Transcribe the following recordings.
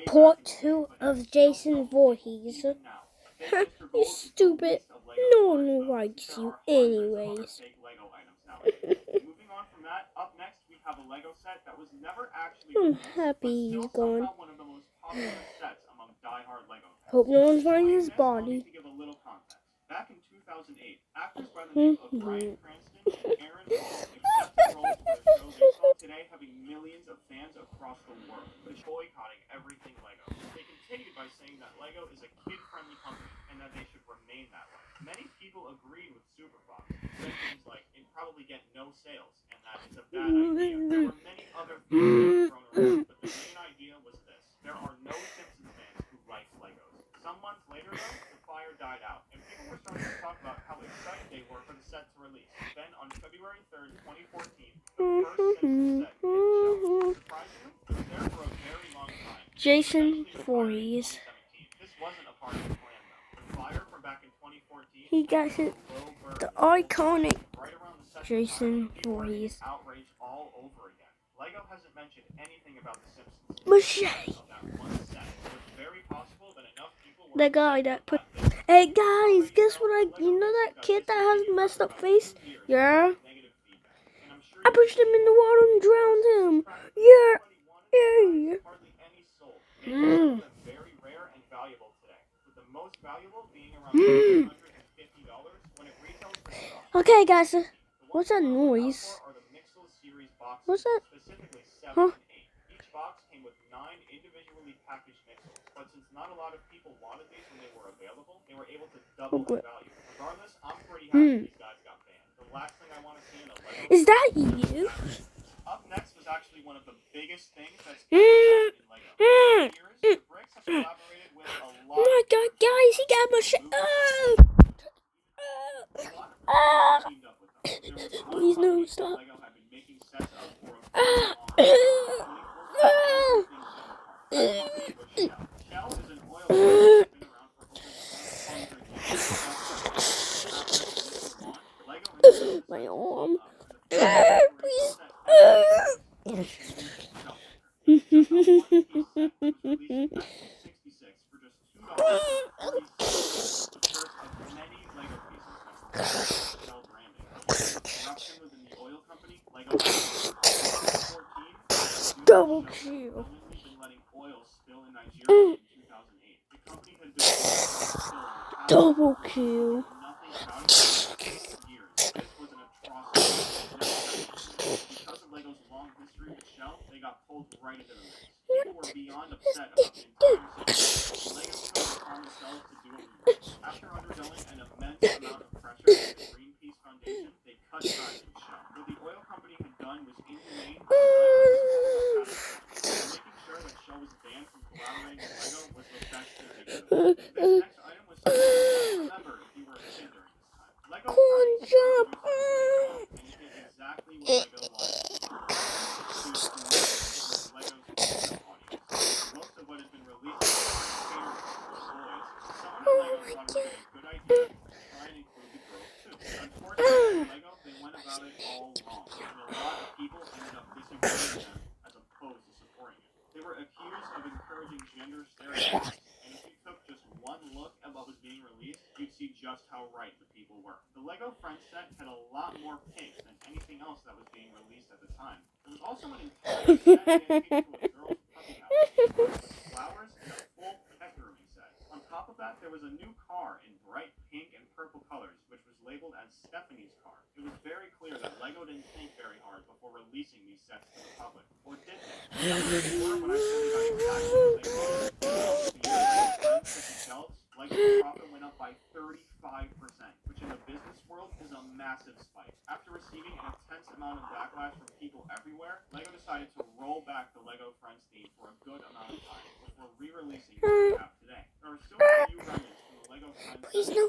Part 2 of Jason Voorhees. You stupid. No one likes you anyways. I'm happy he's gone. Hope no one finds his body. Back in 2008, actors by the name of Bryan Cranston and Aaron Paul accepted roles for the show they saw today, having millions of fans across the world, boycotting everything Lego. They continued by saying that Lego is a kid-friendly company and that they should remain that way. Many people agreed with Superfox, said things like it probably get no sales and that it's a bad idea. There were many other things thrown around, but the main idea was this: there are no Simpsons fans who like Legos. Some months later, though, the fire died out, and people were starting to talk about how excited they were for the set to release. Then, on February 3rd, 2014, the first Simpsons set hit the shelves. Surprisingly, it was there for a very long time. Jason Voorhees. This wasn't a part of the plan, though. The fire from back in 2014. He got it. The iconic Jason Voorhees. Outrage all over again. Lego hasn't mentioned anything about the Simpsons. Machete. The guy that put. Hey guys, guess what? You know that kid that has a messed up face? Yeah. I pushed him in the water and drowned him. Yeah. Yeah. Very rare and valuable today. With the most valuable being around $150 when it retails for Okay, guys. What's that noise? What's that? Huh? Each box came with 9 individually packaged mixels, but since not a lot of people wanted these when they were available, they were able to double the value. Regardless, I'm pretty happy these guys got banned. The last thing I want to see in a Lego is that you? Up next was actually one of the biggest things that's happened in Lego. Bricks has collaborated with a lot. Oh my God, guys, he got my shit. Please no, stop. My arm. Please. Double kill. Double kill. Because of Lego's long history with Shell, they got pulled right into the mix. People were beyond upset about the entire situation. Lego chose to themselves to do what we want. After undergoing an immense amount of pressure from the Greenpeace Foundation, they cut ties with Shell. What the oil company had done was inhumane, making sure that Shell was banned from collaborating with Lego was the best thing they could have done. This next item was something you remember if you were a kid during this time. Lego Corn chop. exactly what Lego wanted. Most of what has been released Oh my God. good idea to try and include the girls too. Unfortunately, Lego, they went about it all wrong, and a lot of people ended up disagreeing with them as opposed to supporting it. They were accused of encouraging gender stereotypes, and if you took just one look at what was being released, you'd see just how right the people were. The Lego Friends set had a lot more pink than anything else that was being released at the time. There was also an entire set dedicated to a girl's puppy house with flowers and a full pet grooming set. On top of that, there was a new car in bright pink and purple colors, which was labeled as Stephanie's car. It was very clear that Lego didn't think very hard before releasing these sets to the public. Or did they? When I told you guys Lego's profit went up by 35%, which in the business world is a massive spike. After receiving an intense amount of backlash from people everywhere, Lego decided to roll back the Lego Friends theme for a good amount of time before re-releasing what we have today. There are still a few remnants from the Lego Friends. Please no.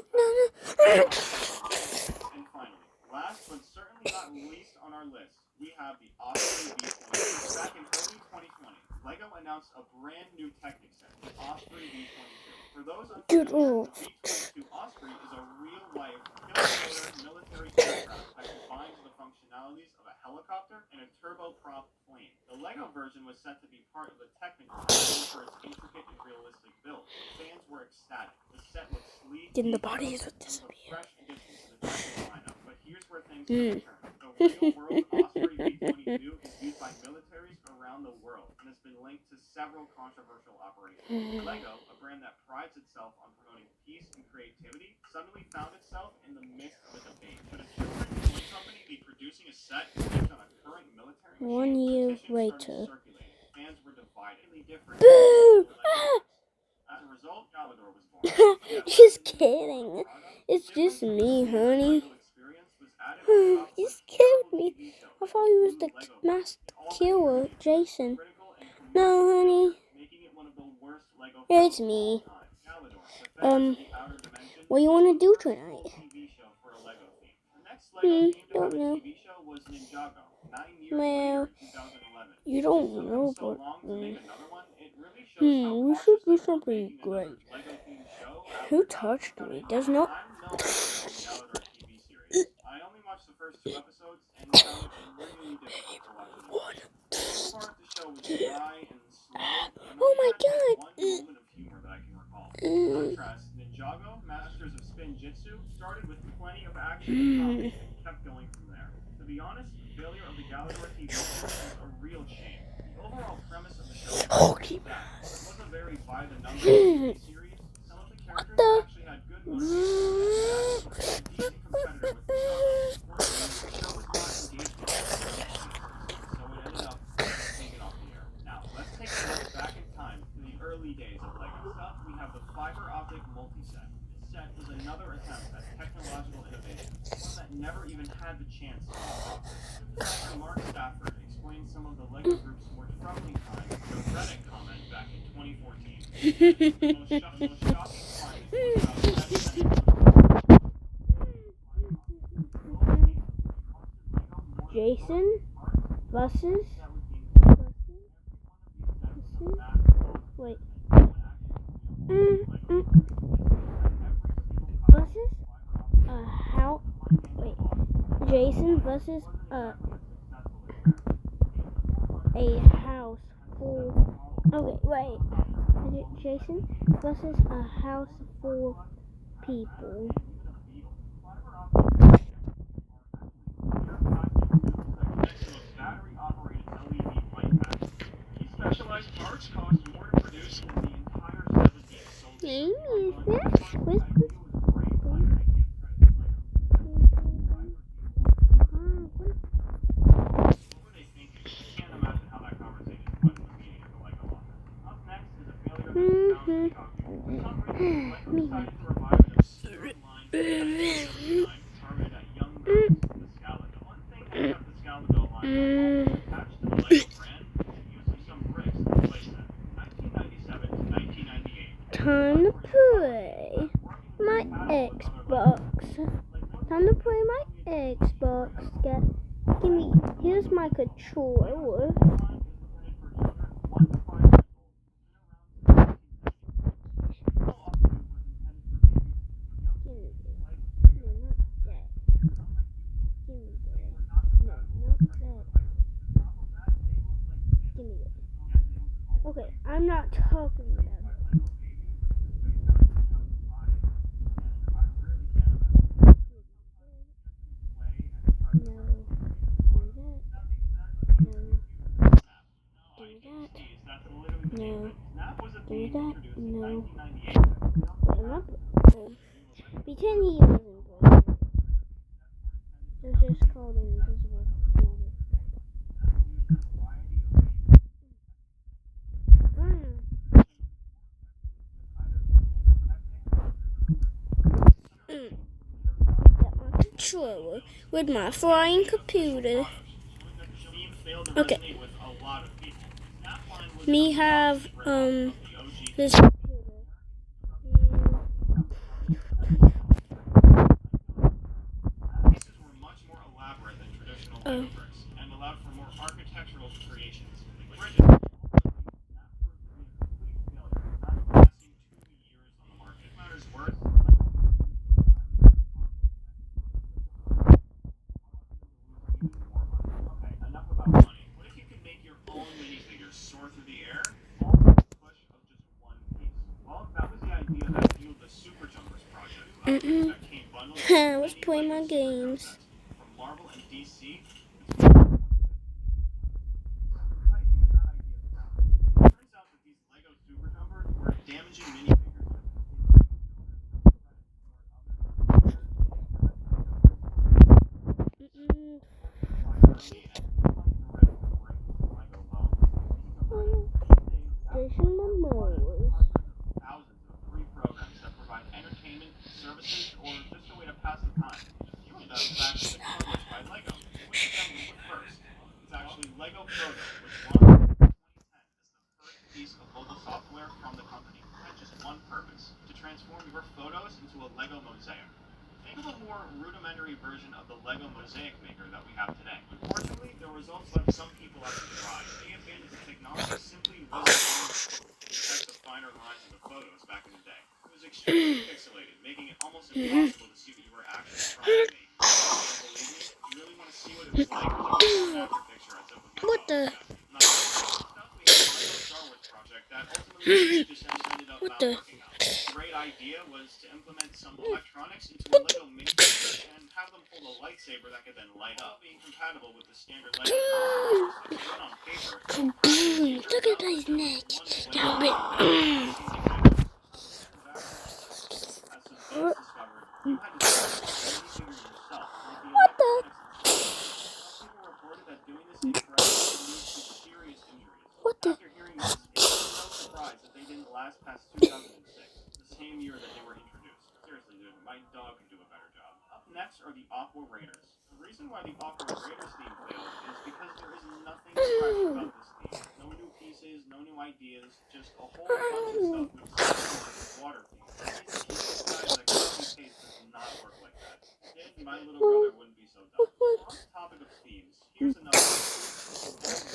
And finally, last but certainly not least on our list, we have the awesome B-20. Back in early 2020, Lego announced announced a brand new Technic set, the Osprey V22. For those Get unfamiliar, off. the V22 Osprey is a real-life, killer military aircraft that combines the functionalities of a helicopter and a turboprop plane. The Lego version was set to be part of the technical known for its intricate and realistic build. Fans were ecstatic. The set looked sleek, Then the bodies would was a disappear. fresh addition to the technical lineup. But here's where things took a turn. The real-world Osprey V22 is used by militaries around the world and has been linked to several controversial operations. Lego, a brand that prides itself on promoting peace and creativity, suddenly found itself in the midst of a debate. Should a children's toy company be producing a set based on a current military machine? 1 year Petitions later. started circulating. Fans were divided. Different Boo! As a result, Galador was born. Just kidding. It's just me, honey. He scared me. I thought he was the master killer, Jason. No, honey. It's me. What do you want to do tonight? Don't know. Well, you don't know, but we should do something great. Who touched me? There's no. I only watched the first 2 episodes and found it really difficult to watch it. This part of the show was dry and slow. Oh my god! One moment of humor that I can recall. In contrast, Ninjago, Masters of Spin Jitsu, started with plenty of action and comedy and kept going from there. To be honest, the failure of the Galador TV series was a real shame. The overall premise of the show was bad. It was a very by-the-numbers TV series. Some of the characters actually had good motivations and a decent competitor with Ninjago. The show was not engaged in so it ended up taken off the air. Now, let's take a look back in time to the early days of Lego. First up, we have the fiber optic multi-set. This set was another attempt at technological innovation, one that never even had the chance to be profitable. Designer Mark Stafford explained some of the Lego group's more troubling times in a Reddit comment back in 2014. The most shocking finding was about 7 Jason versus. Wait. Versus how? Wait. Jason versus a house full. Okay, wait. Is it Jason versus a house full of people? Specialized parts cost more to produce than the entire 17 sold. Can't imagine how that conversation went with the meeting at the Lego office. Up next is a failure that found shocking. For some reason, Lego decided to revive an obscure line targeted at young girls, the Scalago. One thing that kept the Scalago line attached to the Lego brand was the use of some bricks in the playset. 1997 to 1998. Time to play my Xbox. Time to play my Xbox. Give me. Here's my controller. Okay, I'm not talking about it. No. Do that? No. Pretend he wasn't broken. It's just called an invisible computer. Got my controller with my flying computer. Okay. Me have this computer. Pieces were much more elaborate than traditional Lego bricks and allowed for more architectural creations. that came bundled with I was many playing Lego my superhero games. sets from Marvel and DC. How do you think of that idea? It turns out that these Lego Super Jumpers were damaging minifigures. Jason Momoa. Thousands of free programs that provide entertainment, services, or just a way to pass the time. A few of them have actually been published by Lego. Which of them was first? It's actually Lego Photo, which launched in 2010 as the first piece of mobile software from the company. It had just one purpose: to transform your photos into a Lego mosaic. Think of a more rudimentary version of the Lego mosaic maker that we have today. Unfortunately, the results left some people out to dry. They abandoned the technology simply wasn't able to detect the finer lines of the photos back in the day. It was extremely pixelated, making it almost impossible to see what you were actually trying to make. If you don't believe me, if you really want to see what it was like, there's a before and after picture I took with my What dog. the? Yeah, not stuff. We had the Lego Star Wars project that ultimately just ended up What not the? working out. The great idea was to implement some electronics into a Lego minifigure and have them hold a lightsaber that could then light up, being compatible with the standard Lego controls. This looks good on paper. Look at his neck. Stop it. As some fans discovered, you had to develop the minifigure yourself with the What the? electronics installed. Some people reported that doing this incorrectly could lead to serious injuries. What the? After hearing this, it is no surprise that they didn't last past 2006, the same year that they were introduced. Seriously, dude, my dog could do a better job. Up next are the Aqua Raiders. The reason why the Aqua Raiders theme failed is because there is nothing fresh about this theme. No new pieces, no new ideas, just a whole bunch of stuff with similar to the water theme. These keep guys that copy paste does not work like that. If it did, my little brother wouldn't be so dumb. On the topic of themes, here's another one.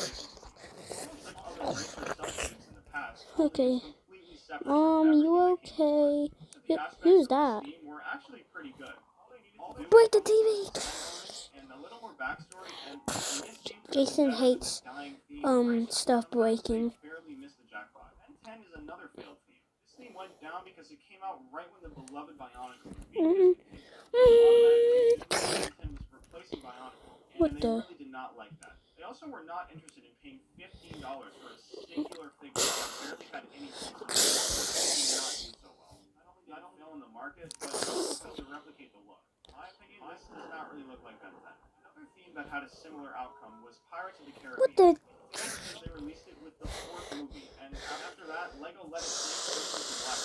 Almost like other racer sub-themes in the past, Okay. completely separate from everything You that came okay? before. So the aspects Who's of this that? theme were actually pretty good. All they needed to do Break the was TV. and a little more backstory, and this theme could have Jason been better than hates the dying theme racer. stuff Sometimes breaking. they barely missed the jackpot. Ben 10 is another failed theme. This theme went down because it came out right when the beloved Bionicle was being discontinued. Ben 10 was replacing Bionicle, and they really did not like that. They also were not interested in paying $15 for a singular figure that barely had any pieces. Did not do so well. Not only did it fail in the market, but it also failed to replicate the look. In my opinion, this does not really look like Ben 10. Another theme that had a similar outcome was Pirates of the Caribbean. What the? It failed because they released it with the fourth movie, and after that, Lego let it sink into black.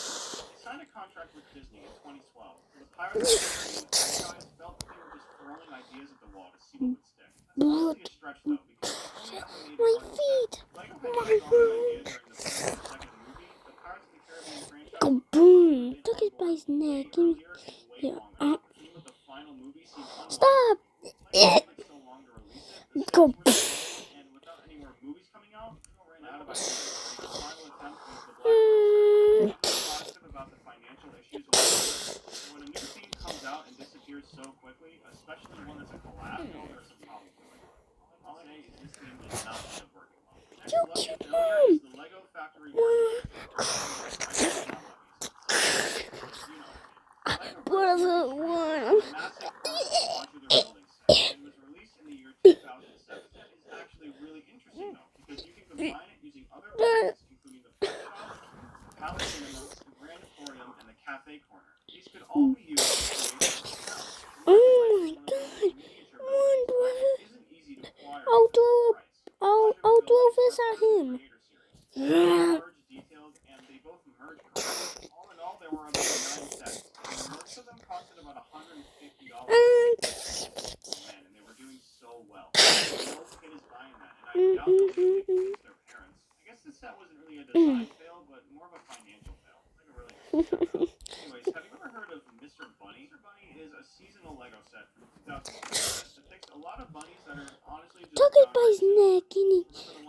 They signed a contract with Disney in 2012. So the Pirates of the Caribbean franchise felt that they were just throwing ideas at the wall to see what would stick. That's honestly a stretch though, because they only ever made My one feet. set. Lego had a strong idea during the first and second movie. The Pirates of the Caribbean franchise Go boom. Look at his neck. earlier and way Yeah. longer. The theme of the final movie seemed Stop. Lego took so long to release it. The Go. sales were slow, and without any more movies coming out, Lego ran out of ideas. The final attempt was the Black Panther. What's positive about the financial issues with Lego? When a new theme comes out and disappears so quickly, especially one that's a collab, you know there's a problem with it. All I say is this theme did not end up working well. Next You lucky cute failure mom. is the Lego Factory Works. You know, What is it? One. massive modular building set, and was released in the year 2007. That is actually really interesting though, because you can combine it using other buildings, including the print shop, the Palace Cinema, the Grand Aquarium, and the Cafe Corner. These could all be used to create a house. Oh my god. One brother. Isn't easy to acquire. I'll throw this at him. Large, detailed, and they both merge correctly. All in all, there were about 9 sets, and most of them costed about $150. Man, and they were doing so well. No kid is buying that, and I doubt they'll really convince their parents. I guess this set wasn't really a design fail, but more of a financial fail. Like a really Anyways, have you ever heard of Mr. Bunny? Mr. Bunny is a seasonal Lego set from 2006 that depicts a lot of bunnies that are honestly just Took it by his neck.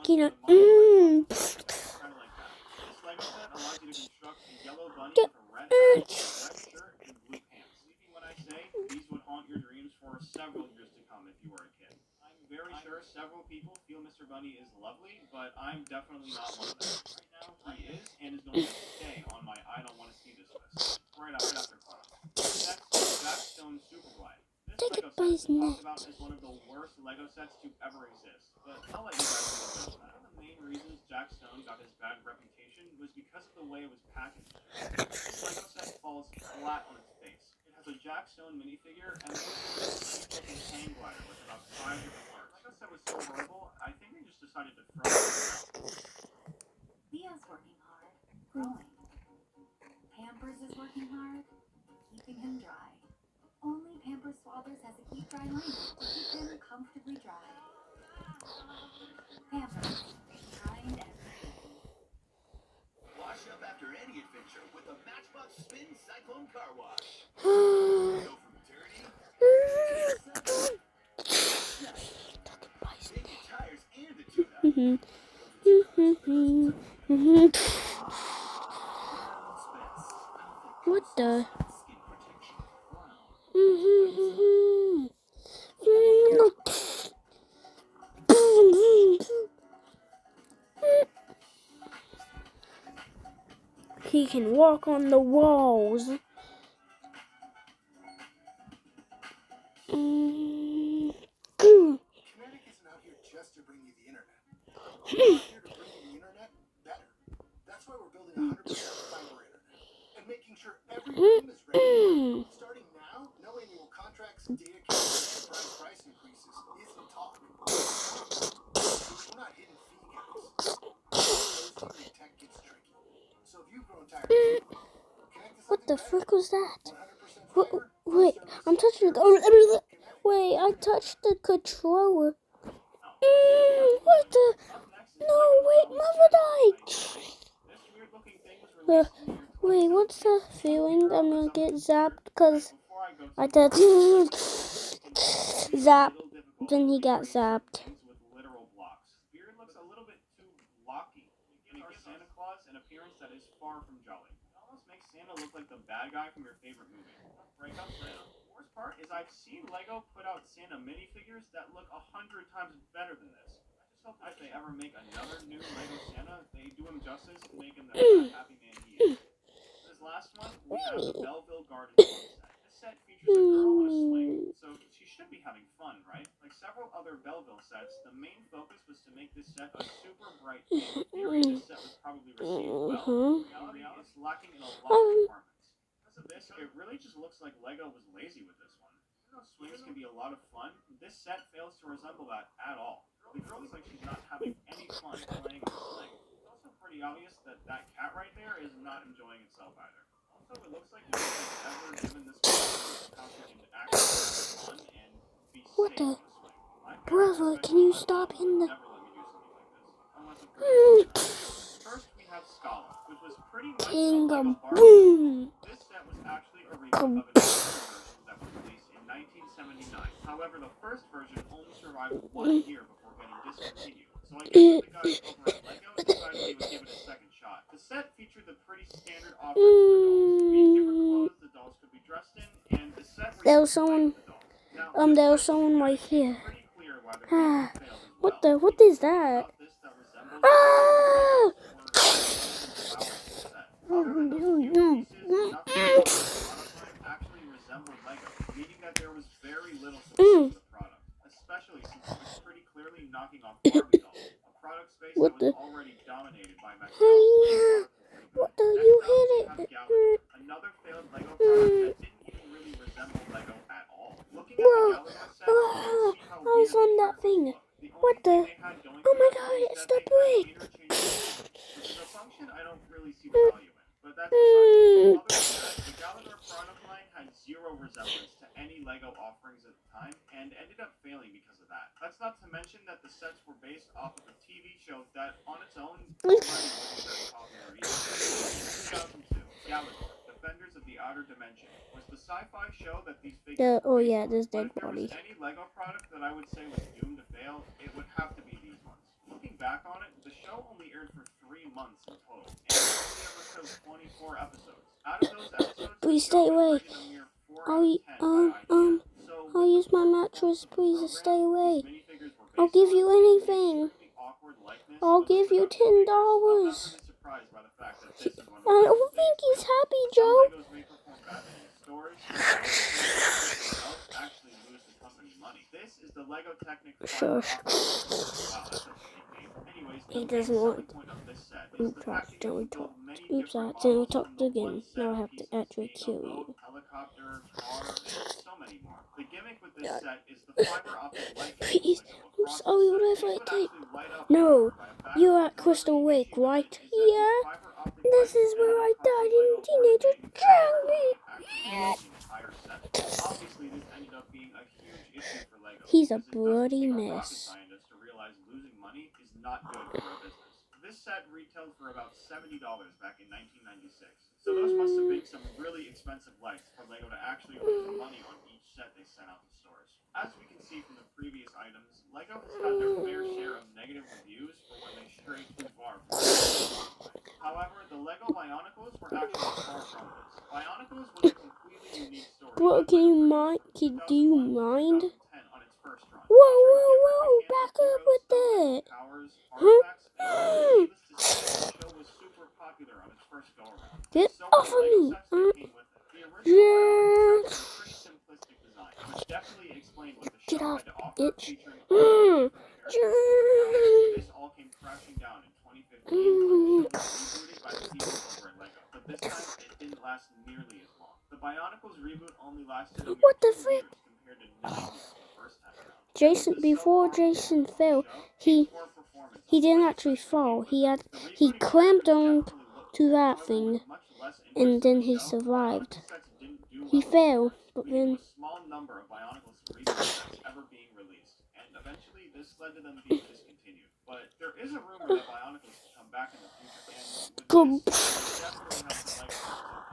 Kind of. kind of like that. This Lego set allows you to construct a yellow bunny with a red hat, red shirt, and blue pants. Believe me when I say these would haunt your dreams for several years to come if you were a kid. I'm very sure several people feel Mr. Bunny is lovely, but I'm definitely not one of them. Right now, he is and is going to stay on my I don't want to see this list right after class. Next guy's talked net. about as one of the worst Lego sets to ever exist, but I'll let you guys know that. One of the main reasons Jack Stone got his bad reputation was because of the way it was packaged. This Lego set falls flat on its face. It has a Jack Stone minifigure and then a cheap-looking hang glider with about 5 different parts. Lego set was so horrible, I think they just decided to throw it out. Leo's working hard, growing. Pampers is working hard, keeping him dry. Only Pampers Swathers has a keep dry liner to keep him comfortably dry. Pampers, behind everything. Wash up after any adventure with a Matchbox Spin Cyclone Car Wash. Go from dirty to save your tires and the tune-up. What the? Skin protection. He can walk on the walls. Kinetic isn't out here just to bring you the internet. We're out here to bring you the internet better. That's why we're building 100% fiber internet and making sure every room is ready. Starting now, no annual contracts, data caps, and price increases isn't talk. We're not hidden fee guys. Those tech gets tricky. So if you've grown tired, What the frick was that? 100% fiber. Wait, I'm touching the... Wait, I touched the controller. What the... No, wait, Mother died. Wait, what's the feeling I'm gonna get zapped? Because I did zap, then he got zapped. Beard looks a little bit too blocky. It gives our Santa Claus an appearance that is far from jolly. It almost makes Santa look like the bad guy from your favorite movie. Break up Santa. The worst part is I've seen Lego put out Santa minifigures that look 100 times better than this. I just hope that if they ever make another new Lego Santa, they do him justice, make him the happy man he is. This last one, we have the Belleville Garden set. This set features a girl on a swing, so she should be having fun, right? Like several other Belleville sets, the main focus was to make this set a super bright theme. In theory, this set was probably received well. In reality, it's lacking in a lot of departments. Because of this, it really just looks like Lego was lazy with this one. Even though swings can be a lot of fun, this set fails to resemble that at all. The girl looks like she's not having any fun playing with the swing. It's also pretty obvious that that cat right there is not enjoying itself either. Also, it looks like no one has ever given this person how she can actually have fun and be What safe on the? a swing. My Brother, can you stop in the... never let me do something like this. Unless, of course, first we have Scala, which was pretty much a Lego Barbie. Boom! This set was actually a remake of an older version that was released in 1979. However, the first version only survived 1 year before getting discontinued. So I guess the guys over at Lego decided they would give it a second shot. The set featured the pretty standard offerings for dolls. Meaning different clothes the dolls could be dressed in, and the set There was someone... the dolls. Now, there was someone right here. pretty clear why the remake failed as well. What the... What is that? Ah! Actually resembled Lego, meaning that there was very little support for the product, especially since it was pretty clearly knocking off Barbie dolls, a product space that was already dominated by Mattel. What the... You hit it. Another failed Lego product that didn't even really resemble Lego at all. Looking at the Gallagher set, you can see how I was on that thing. What the... Oh my god, it's the brick. Which is a function I don't really see the value in, but that's beside the point. The Gallagher product line had zero resemblance to any Lego offerings at the time, and ended up failing because of that. That's not to mention that the sets were based off of a TV show that, on its own, already wasn't very popular either. In 2002, Gallagher, Defenders of the Outer Dimension, was the sci-fi show that these figures Oh yeah, this dead but if body. there was any Lego product that I would say was doomed to fail, it would have to be these ones. Looking back on it, the show only aired for 3 months in total, and it only ever showed 24 episodes. Out of those episodes, Please stay away. I'll use my mattress. Please stay away. I'll give you anything. I'll give you $10. I don't think he's happy, Joe. Lego Technic Sure. Fiber Optic. Wow, that's a fake name. Anyways, He the doesn't main want. selling point of this set is the fact that you can build many Oops, different then we models talked from the again. one set Now I of have to pieces, actually being a kill boat, you. helicopter, car, and so many more. The gimmick with this God. set is the fiber optic light cable Please, window I'm across sorry, the what set. if These I would take? actually light up No, by a battery. you're at However, Crystal the Lake, issue with right? it is that Yeah. these fiber optic This lights is ended where up I costing died in Lego more than teenager they drowned actually me. built the entire set. Obviously, this ended up being a huge issue for Lego He's a because it doesn't bloody take a rocket mess. scientist to realize losing money is not good for a business. This set retailed for about $70 back in 1996. So those must have been some really expensive lights for Lego to actually lose money on each set they sent out to stores. As we can see from the previous items, Lego has had their fair share of negative reviews for when they stray too far from the product line. However, the Lego Bionicles were actually far from this. Bionicles was a completely unique story. Bro, that Lego produced from do you 2001 to mind? 2010 on its first run, Whoa, featuring whoa, different whoa! mechanical Back up heroes, with elemental that! powers, Huh? artifacts, and more. Needless to say, the show was super popular on its first go-around. Get So were off the of Lego me! sets that came with it. The original Bionicle set Yeah. was a pretty simplistic design, which definitely explained what the Get show off, had to offer, bitch! featuring all the different characters. However, this all came crashing down in 2015 when the show was rebooted by the people over at Lego. But this time, it didn't last nearly as long. The Bionicles reboot only lasted a mere What the 2 frick? years compared to 9 years the first time around. Jason, before Jason fell, he didn't actually fall. He clamped on to that thing, and then he survived. He fell, but then a small number of Bionicles reboot sets ever being released, and eventually this led to them being discontinued. But there is a rumor that Bionicles will come back in the future, and with this, definitely have some Lego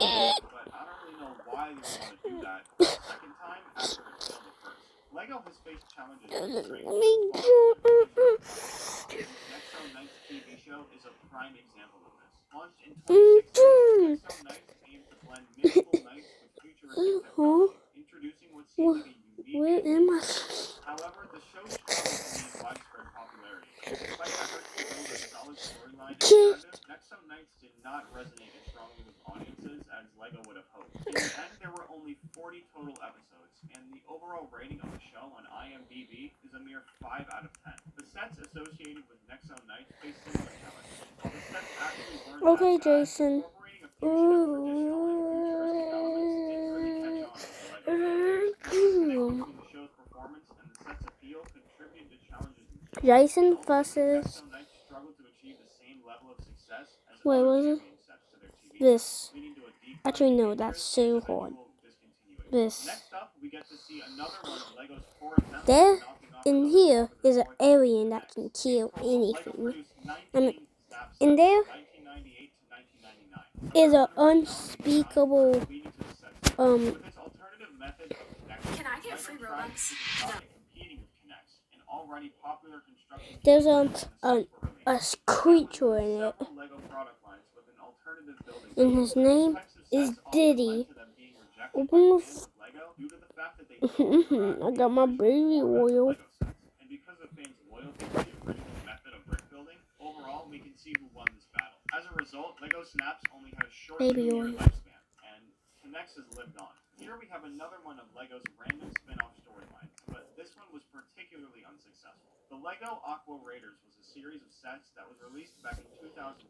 fans hooked. But I don't really know why they would want to do that a second time after it failed the first. Lego has faced challenges with straying too far from their traditional product, and Next Zone Nights TV show is a prime example of this. Launched in 2016, Next Zone Nights aimed to blend medieval knights with futuristic technology, introducing what seemed like a unique where and am new I? experience. However, the show struggled to gain widespread popularity, and despite efforts to build a solid storyline and narrative, Next Zone Nights did not resonate as strongly with audiences as Lego would have hoped. In the end, there were only 40 total episodes, and the overall rating of the show on IMDb is a mere 5 out of 10. The sets associated with Next Zone Nights face similar challenges. While the sets actually weren't Okay, that bad, Jason. incorporating a fusion of traditional and futuristic elements didn't really catch on with the Lego fan base. The disconnect between the show's performance and the set's appeal contributed to challenges in story. Jason Ultimately, Next versus Zone Nights struggled to achieve the same level of success as wait, other was it champion sets to their TV this? shows, leading to a decline Actually, in no, that's interest so and hard. eventual discontinuation. This. Next up, we get to see another one of Lego's poor attempts There, at knocking off in another here, popular is an toy called alien that K'NEX. can kill In total, Lego anything. produced And 19 Snap in sets there from 1998 to 1999. is Another an one of its challenges unspeakable leading to the set's demise. With its alternative method of connection, Can I get Lego free tried to Robux? take a shot at competing with K'NEX, an already popular construction there's toy brand when the sets were a released. creature in it, Several Lego product lines with an alternative building and system. his These name types of is sets often Diddy. led to them being rejected Open by the fans of Lego due to the fact that they don't interact I with got the my traditional baby format of oil. Lego sets. And because of fans' loyalty to the original method of brick building, overall we can see who won this battle. As a result, Lego Snaps only had a short Baby 2-year oil. lifespan, and K'NEX has lived on. Here we have another one of Lego's random spin-off storylines, but this one was particularly unsuccessful. The Lego Aqua Raiders was a series of sets that was released back in 2007.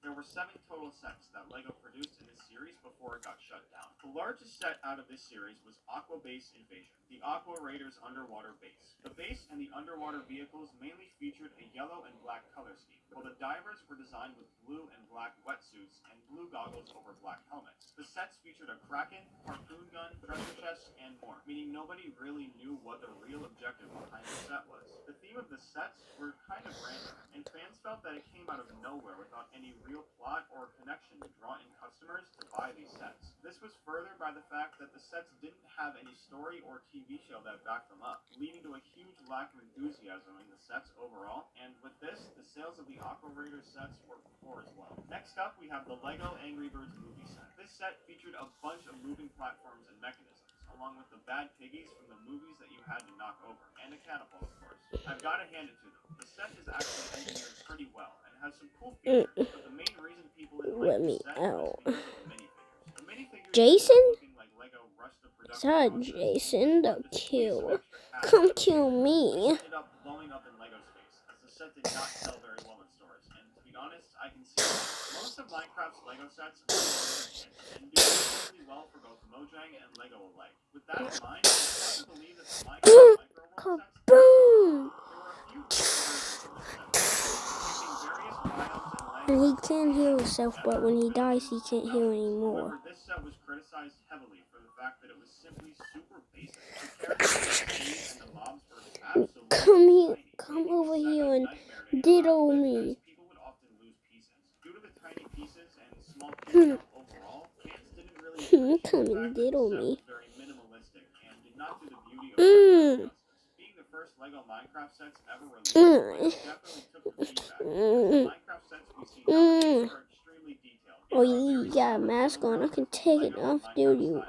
There were 7 total sets that Lego produced in this series before it got shut down. The largest set out of this series was Aqua Base Invasion, the Aqua Raiders underwater base. The base and the underwater vehicles mainly featured a yellow and black color scheme, while the divers were designed with blue and black wetsuits and blue goggles over black helmets. The sets featured a kraken, harpoon gun, treasure chests, and more, meaning nobody really knew what the real objective behind the set was. The theme of the sets were kind of random, and fans felt that it came out of nowhere without any real plot or connection to draw in customers to buy these sets. This was furthered by the fact that the sets didn't have any story or TV show that backed them up, leading to a huge lack of enthusiasm in the sets overall, and with this, the sales of the Aqua Raiders sets were poor as well. Next up, we have the Lego Angry Birds movie set. This set featured a bunch of moving platforms and mechanisms, along with the bad piggies from the movies that you had to knock over, and a catapult, of course. I've got to hand it to them. The set is actually engineered pretty well, and has some cool features, but the main reason people didn't like the set was because of the minifigures. The minifigures Jason? looking like Lego rushed the production Sorry, process Jason, and the wanted to squeeze some kill. extra Come kill me. ended up blowing up in Lego space, as the set did not sell very well in stores. And to be honest, I can see why. Most of Minecraft's Lego sets are limited hits and do extremely well for both Mojang and Lego alike. With that in mind, it's hard to believe that the Minecraft Micro World sets. Kaboom! There were a few versions of the set, depicting various biomes and And he landscapes. can heal himself, but when he dies, he can't heal anymore. However, this set was criticized heavily for the fact that it was simply super basic. The characters and the mobs were absolutely Come here, tiny, come making over the set here a and nightmare to diddle interact with, me. as people would often lose pieces. Due to the tiny pieces and small pixel count overall, fans didn't really appreciate Come the and fact that the diddle set me. was very minimalistic and did not do the beauty of justice. Being the first Lego Minecraft sets ever released, Lego definitely took the feedback. As the Minecraft sets we see nowadays are extremely detailed. Oh, you got a mask on. I can take it off, dude. You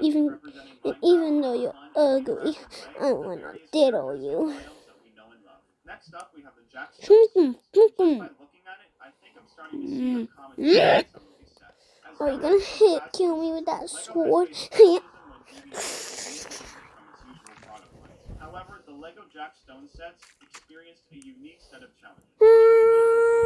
even though you're ugly, I wanna diddle you. Next up, we have the Jackstone series. Just by looking at it, I think I'm starting to see a common theme in some of these sets. As Are you ever gonna since kill me Lego with that has sword? faced criticism when deviating significantly from its usual product lines. However, the Lego Jackstone sets experienced a unique set of challenges.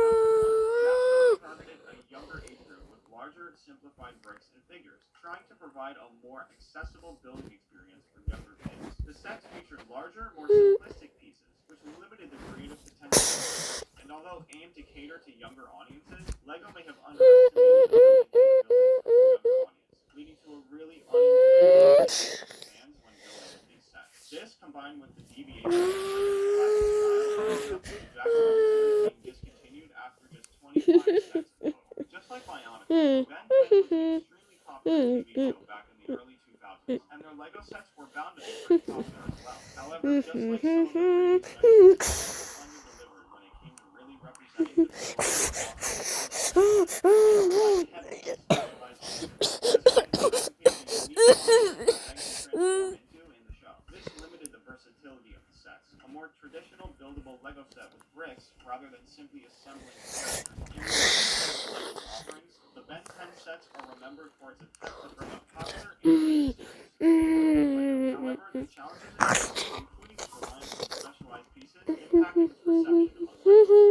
Jackstone targeted a younger age group with larger, simplified bricks and figures, trying to provide a more accessible building experience for younger kids. The sets featured larger, more simplistic pieces, which limited the creative potential. And although aimed to cater to younger audiences, Lego may have underestimated the building capabilities of the younger audience, leading to a really unintuitive experience for fans when building these sets. This, combined with the deviation from Lego's classic style, ended up with the Jackstone series being discontinued after just 25 sets in total. Just like Bionicle, Ben 10 was an extremely popular TV show back in the early 2000s, and their Lego sets were bound to be pretty popular as well. However, just like some of the previous Lego sets, they were underdelivered when it came to really representing the this limited the versatility of the sets. A more traditional buildable Lego set with bricks rather than simply assembling characters. In Lego's offerings, the Ben 10 sets are remembered for its attempt to bring a popular animated series. However, the challenges it faced, including its reliance on specialized pieces, impacted its reception among Lego contributing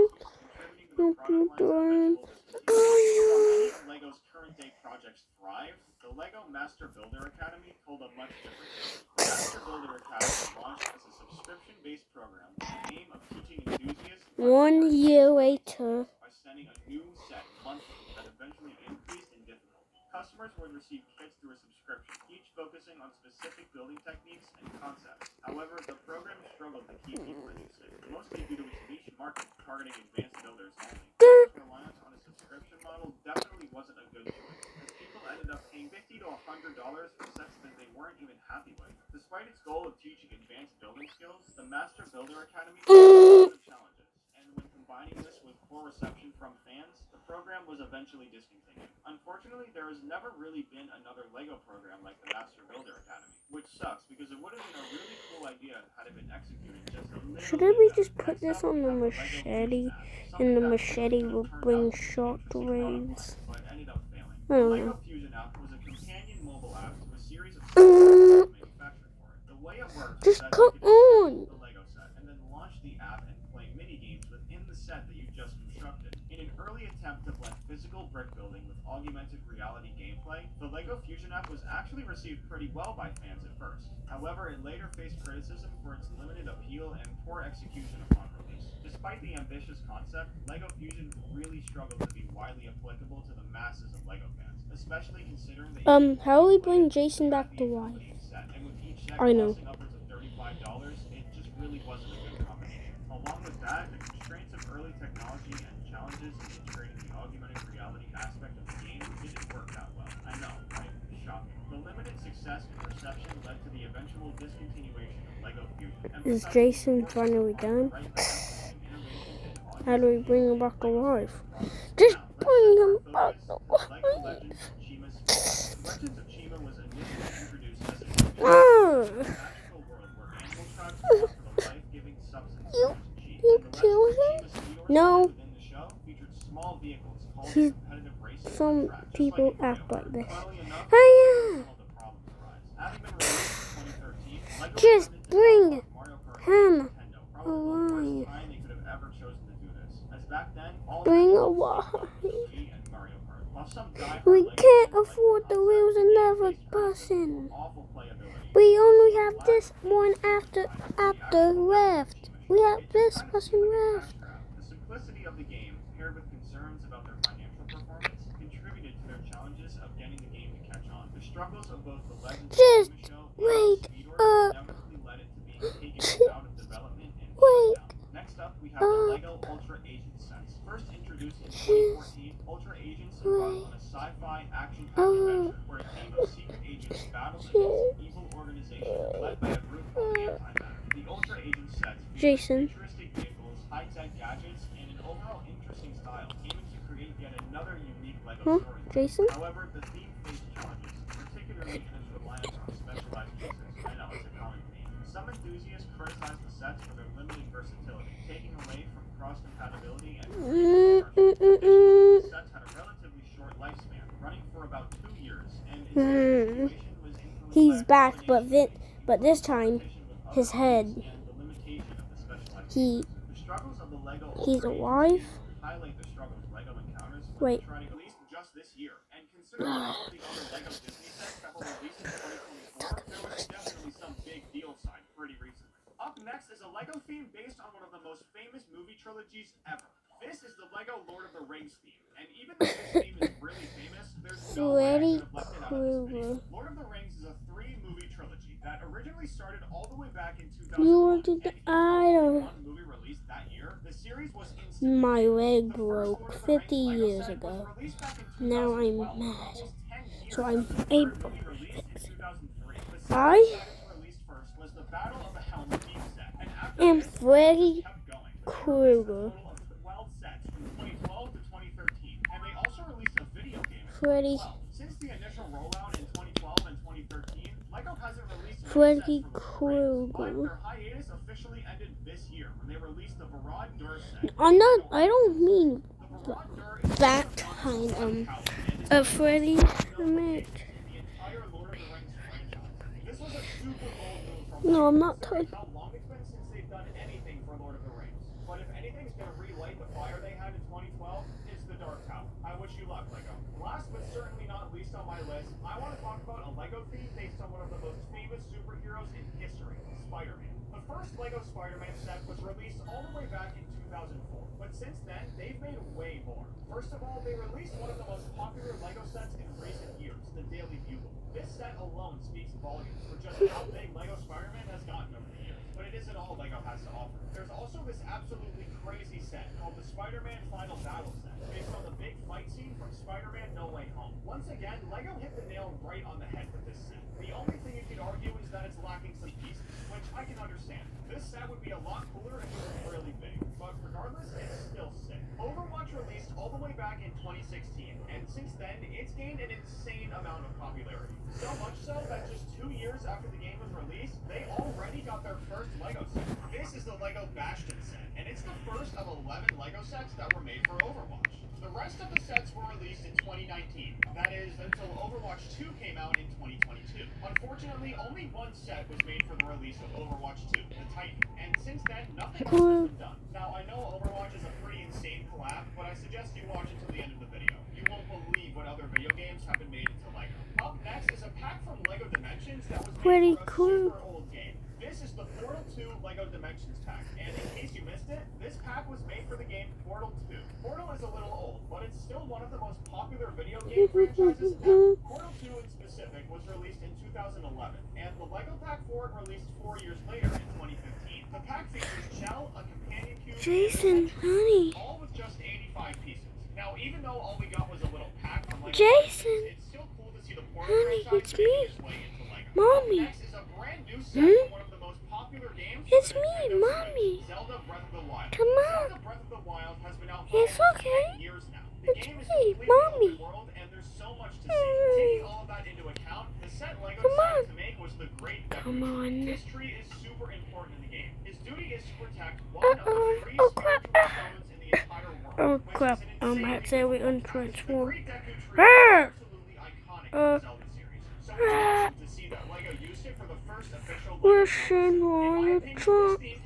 to the product line's eventual discontinuation. While many of Lego's current-day projects thrive, the Lego Master Builder Academy told a much different story. The Master Builder Academy launched as a subscription-based program with the aim of teaching enthusiasts 1 year later. by sending a new set monthly that eventually increased in difficulty. Customers would receive kits through a subscription, each focusing on specific building techniques and concepts. However, the program struggled to keep people interested, mostly due to its niche market targeting advanced builders only. Lego's reliance on a subscription model definitely wasn't a good choice, as people ended up paying $50 to $100 for sets that they weren't even happy with. Despite its goal of teaching advanced building skills, the Master Builder Academy faced a challenges, and when combining this with poor reception from fans, the program was eventually discontinued. Unfortunately, there has never really been another Lego program like the Master Builder Academy, which sucks because it would have been a really cool idea had it been executed just a little Should bit we better. just put this on the machete? And the machete will bring shock waves. But ended up failing. I The don't Lego know. Fusion app was a companion mobile app to a series of software manufactured for it. The way it works is Just that come you can assemble on. the Lego set and then launch the app and play mini games within the set that you just constructed. In an early attempt to blend physical brick building with augmented reality gameplay, the Lego Fusion app was actually received pretty well by fans at first. However, it later faced criticism for its limited appeal and poor execution upon release. Despite the ambitious concept, Lego Fusion really struggled to be widely applicable to the masses of Lego fans, especially considering that How do we bring Jason back to life? and with each set I know. costing upwards of $35, it just really wasn't a good combination. Along with that, the constraints of early technology and challenges in integrating the augmented reality aspect of the game didn't work that well. I know, right? Shocking. The limited success and reception led to the eventual discontinuation of Lego Fusion. Is Jason finally done? How do we bring him back to life? Just bring him back to life. Legends of Chima Legends of Chima was initially introduced as a magical world where animal tribes crossed with a life-giving substance known as chi. You And the kill Legends of him? Chima Speedor's No. within the show featured small vehicles called He's- competitive racing Some on track, just people like in act Mario like Kart. this. Funnily enough, Hiya! some of the problems arise. Having been released in 2013, Lego Just attempted to bring follow up Mario Kart Hannah, Nintendo. Probably the alive. worst time they could have ever chosen to do this, as back then all Bring a Nintendo wall. Wii and Mario Kart. While some diehard We Lego can't fans like afford the concept, wheels the and game never faced criticism bussin'. for awful playability. We only Seemed have flat, this and one easy to after utilize. The after actual Lego left. machine We have it just this kind of bussin' seemed like a left. cash grab. The simplicity of the game, paired with concerns about their financial performance, contributed to their challenges of getting the game to catch on. The struggles of both the Legends of Just Zelda show and wait, the Speedorgs inevitably led it to being taken out of development and shut wait, down. Next up, we have the Lego Ultra Agent sets. First introduced in 2014, Ultra Agents embarked on a sci-fi action-packed adventure where a team of secret agents battled against an evil organization led by a group called Antimatter. The Ultra Agent sets featured Jason. futuristic vehicles, high-tech gadgets, and an overall interesting style, aiming to create yet another unique Lego story. Jason? However, the theme faced challenges, particularly in its reliance on specialized pieces. I know, it's a common theme. Some enthusiasts criticize the sets for their limited versatility, taking away from cross-compatibility and creative partnerships. Additionally, the sets had a relatively short lifespan, running for about 2 years, and its continuation was influenced He's by a back, combination of but this increased time, competition with other his head. games and the limitation of the specialized He- pieces. The struggles of the Lego he's Ultra Agents alive? game highlight the struggles Lego encounters when Wait. trying to release just this year. And considering all of the other Lego Disney sets that were released in 2024, there was definitely some big deal signed pretty recently. Up next is a Lego theme based on one of the most famous movie trilogies ever. This is the Lego Lord of the Rings theme, and even though this theme is really famous, there's no way I could have left it out of this video. Lord of the Rings is a 3-movie trilogy that originally started all the way back in 2001, You wanted the and even though only idol. one movie released that year, the series was instantly My famous. leg The first Lord broke of the 50 Rings Lego years set was ago. released back in Now I'm 2012, mad. almost 10 years So I'm after the able third movie to released in fix it. 2003. The set I decided to release first was the Battle of the Helm theme set, and after am this, Freddy it kept going. They released a Krueger. total of 12 sets from 2012 to 2013, and they also released a video game in Freddy. 2012. Since the initial rollout in 2012 and 2013, Lego hasn't released new Freddy sets for Lord of the Rings, but Krueger. their hiatus officially ended this year when they released the Barad-dur set. I don't mean The Barad-dur is that also known kind as the Black Tower, and is of one of the Freddy most popular image. locations in the entire Lord of the Rings franchise. This was a super bold move from No, Lego, I'm not considering touching. how long it's been since they've done anything for Lord of the Rings. But if anything's gonna relight the fire they had in 2012, it's the Dark Tower. I wish you luck, Lego. Last but certainly not least on my list, I want to talk about a Lego theme based on one of the most famous superheroes in history, Spider-Man. The first Lego Spider-Man set was released all the way back in 2004, but since then, they've made way more. First of all, they released one of the most popular Lego sets in recent years, the Daily Bugle. This set alone speaks volumes for just how big Lego Spider-Man has gotten over the years, but it isn't all Lego has to offer. There's also this absolutely crazy set called the Spider-Man Final Battle set, based on the big fight scene from Spider-Man No Way Home. Once again, Lego hit the nail right on the head with this set. The only thing you could argue is that it's lacking some pieces, which I can understand. This set would be a lot cooler if it was really big, but regardless, it's still sick. Overwatch released all the way back in 2016, and since then, it's gained an insane amount of popularity. So much so that just 2 years after the game was released, they already got their first Lego set. This is the Lego Bastion set, and it's the first of 11 Lego sets that were made for Overwatch. The rest of the sets were released in 2019, that is, until Overwatch 2 came out in 2022. Unfortunately, only one set was made for the release of Overwatch 2, the Titan, and since then, nothing else has been done. Now, I know Overwatch is a pretty insane collab, but I suggest you watch it till the end of the video. You won't believe what other video games have been made into Lego. Up next is a pack from Lego Dimensions that was made for a super old game. This is the Portal 2 Lego Dimensions pack, and in case you missed it, this pack was made for the game Portal 2. Portal is a little old, but it's still one of the most popular video game franchises ever. Portal 2 in specific was released in 2011, and the Lego pack for it released 4 years later in 2015. The pack features Shell, a companion cube, Jason, and honey. all with just 85 pieces. Now, even though all we got was a little pack from Lego Jason. Dimensions, it's still cool to see the Portal Honey, franchise it's making me. its way into Lego. Mommy. Next is a brand new set from one of the most popular games. It's from me, Nintendo Mommy. Switch, Zelda Breath of the Wild. Come on. Zelda Breath of the Wild has been out for It's almost okay. 10 years now. The It's game is me, completely Mommy. open world, and there's so much to see. Taking all of that into account, the set Lego Come on. decided to make was the Great Come Deku on. Tree. This tree is super important in the game. His duty is to protect one of the three Oh, crap. spiritual stones in the entire world. Oh, which crap. is an I'm insanely accidentally difficult task. The untransformed. Great Deku Tree Ah! is absolutely iconic in the Zelda series. So it's awesome to see that Lego used it for the first official Lego Listen, Zelda set. In my Ryan opinion, Trump. this theme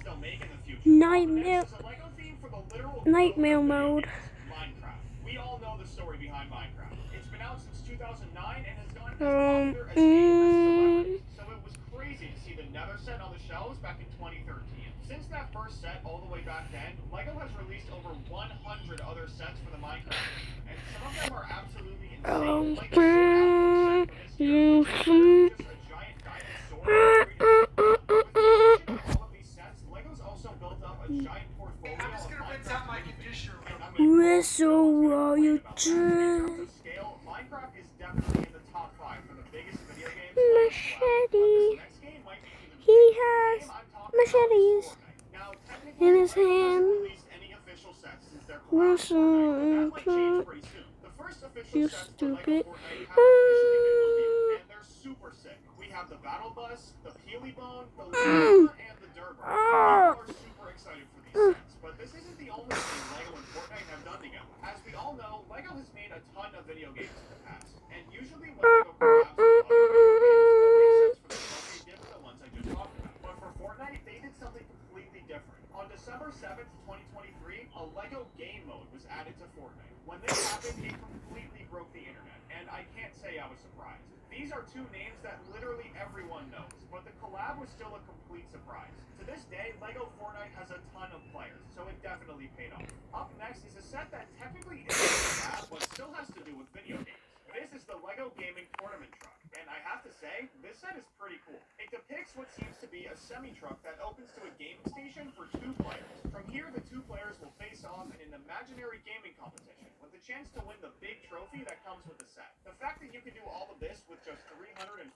they'll make in the future. Nightmare. It's a Lego theme for the literal Nightmare growth of video mode. games, Minecraft. We all know the story behind Minecraft. It's been out since 2009 and has gone as popular as A-list celebrities. So it was crazy to see the Nether set on the shelves back in 2013. Since that first set all the way back then, LEGO has released over 100 other sets for the Minecraft theme, and some of them are absolutely insane. Like the set for this year, which is literally just a giant diamond sword buried in lava. With the addition of all of these sets, LEGO's also built up a giant portfolio I'm just of gonna rinse out my Minecraft conditioner. Whistle while you in terms try. of scale, Minecraft is definitely in the top 5 for the biggest video games. But Machete. this next game might be even He bigger. The has game I'm talking about is machetes Fortnite. Now, technically, in his LEGO hasn't hand. released any official sets since their collab with Fortnite, but that might change Whistle. pretty soon. The first official You sets for LEGO stupid. Fortnite have officially been revealed, and they're super sick. We have the Battle Bus, the Peely Bone, the Llama, and the Durbar. People are super excited for these sets, but this isn't the only thing LEGO and Fortnite have done together. As we all know, LEGO has made a ton of video games in the past, and usually when LEGO collabs with other video games, they'll make sets for the trophy dip the ones I just talked about. But for Fortnite, they did something completely different. On December 7th, 2023, a LEGO game mode was added to Fortnite. When this happened, it completely broke the internet, and I can't say I was surprised. These are two names that literally everyone knows, but the collab was still a complete surprise. To this day, LEGO Fortnite has a ton of players, so it definitely paid off. Up next is a set that technically isn't a collab, but still has to do with video games. This is the LEGO Gaming Tournament Truck, and I have to say, this set is pretty cool. It depicts what seems to be a semi-truck that opens to a gaming station for 2 players. From here, the 2 players will face off in an imaginary gaming competition, with the chance to win the big trophy that comes with the set. The fact that you can do all of this with just 344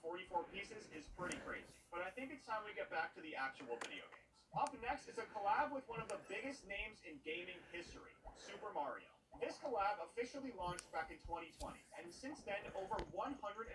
pieces is pretty crazy, but I think it's time we get back to the actual video games. Up next is a collab with one of the biggest names in gaming history, Super Mario. This collab officially launched back in 2020, and since then, over 150